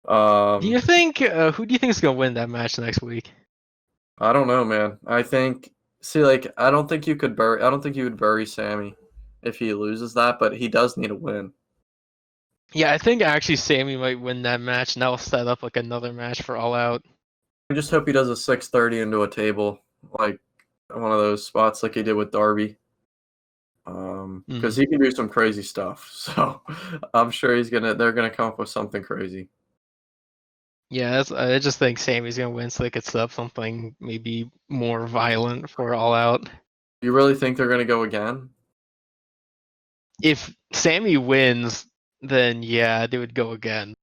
Do you think who do you think is gonna win that match next week? I don't know, man. I think like I don't think you could bury. I don't think you would bury Sammy if he loses that, but he does need a win. Yeah, I think actually Sammy might win that match, and that'll set up like another match for All Out. I just hope he does a 630 into a table, like one of those spots like he did with Darby. Because he can do some crazy stuff. So I'm sure they're gonna come up with something crazy. Yeah, I just think Sammy's gonna win so they could set up something maybe more violent for All Out. You really think they're gonna go again? If Sammy wins, then yeah, they would go again.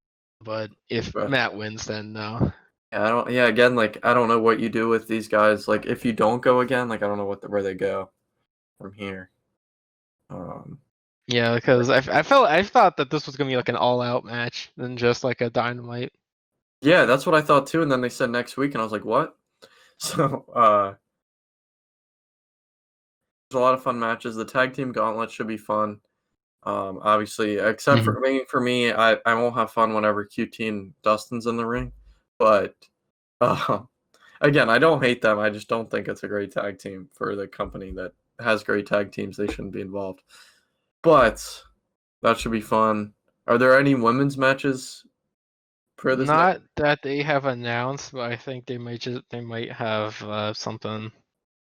But if But Matt wins, then no. yeah, again, like I don't know what you do with these guys. Like if you don't go again, like I don't know where they go from here. Yeah, because I thought that this was gonna be like an All Out match than just like a Dynamite. Yeah, that's what I thought too. And then they said next week, and I was like, what? So there's a lot of fun matches. The tag team gauntlet should be fun. Obviously, except for me, I won't have fun whenever QT and Dustin's in the ring. But again, I don't hate them. I just don't think it's a great tag team for the company that has great tag teams. They shouldn't be involved. But that should be fun. Are there any women's matches for this? Not that they have announced, but I think they might have something.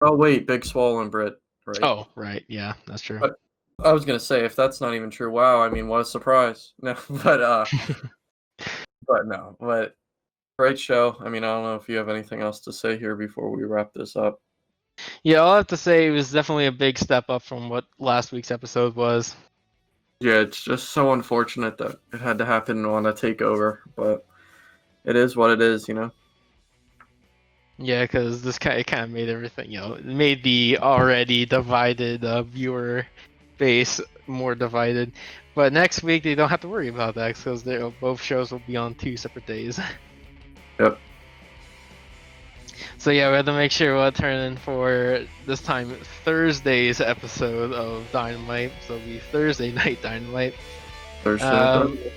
Oh wait, Big Swole and Britt, right? Oh, right, yeah, that's true. But I was gonna say if that's not even true, wow. I mean, what a surprise. No, but no, but Great show. I mean, I don't know if you have anything else to say here before we wrap this up. Yeah, I'll have to say it was definitely a big step up from what last week's episode was. Yeah, it's just so unfortunate that it had to happen on a takeover, but it is what it is, you know? Yeah, because this kind of made everything, it made the already divided viewer base more divided. But next week they don't have to worry about that because both shows will be on 2 separate days. Yep. So yeah, we have to make sure we'll turn in for this time Thursday's episode of Dynamite. So it'll be Thursday night Dynamite. Thursday.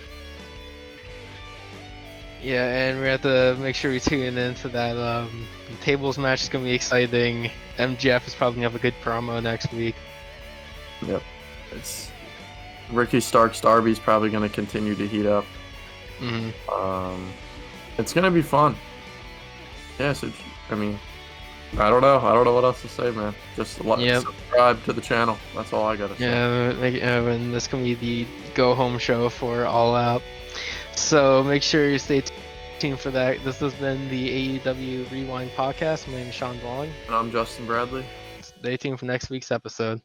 Yeah, and we have to make sure we tune in for that. The tables match is gonna be exciting. MJF is probably gonna have a good promo next week. Yep. It's Ricky Starks Darby's probably gonna continue to heat up. It's gonna be fun. Yes, I mean, I don't know what else to say, man. Just subscribe to the channel. That's all I gotta say. Yeah, and this can be the go home show for All Out. So make sure you stay tuned for that. This has been the AEW Rewind podcast. My name is Shawn Vaughn. And I'm Justin Bradley. Stay tuned for next week's episode.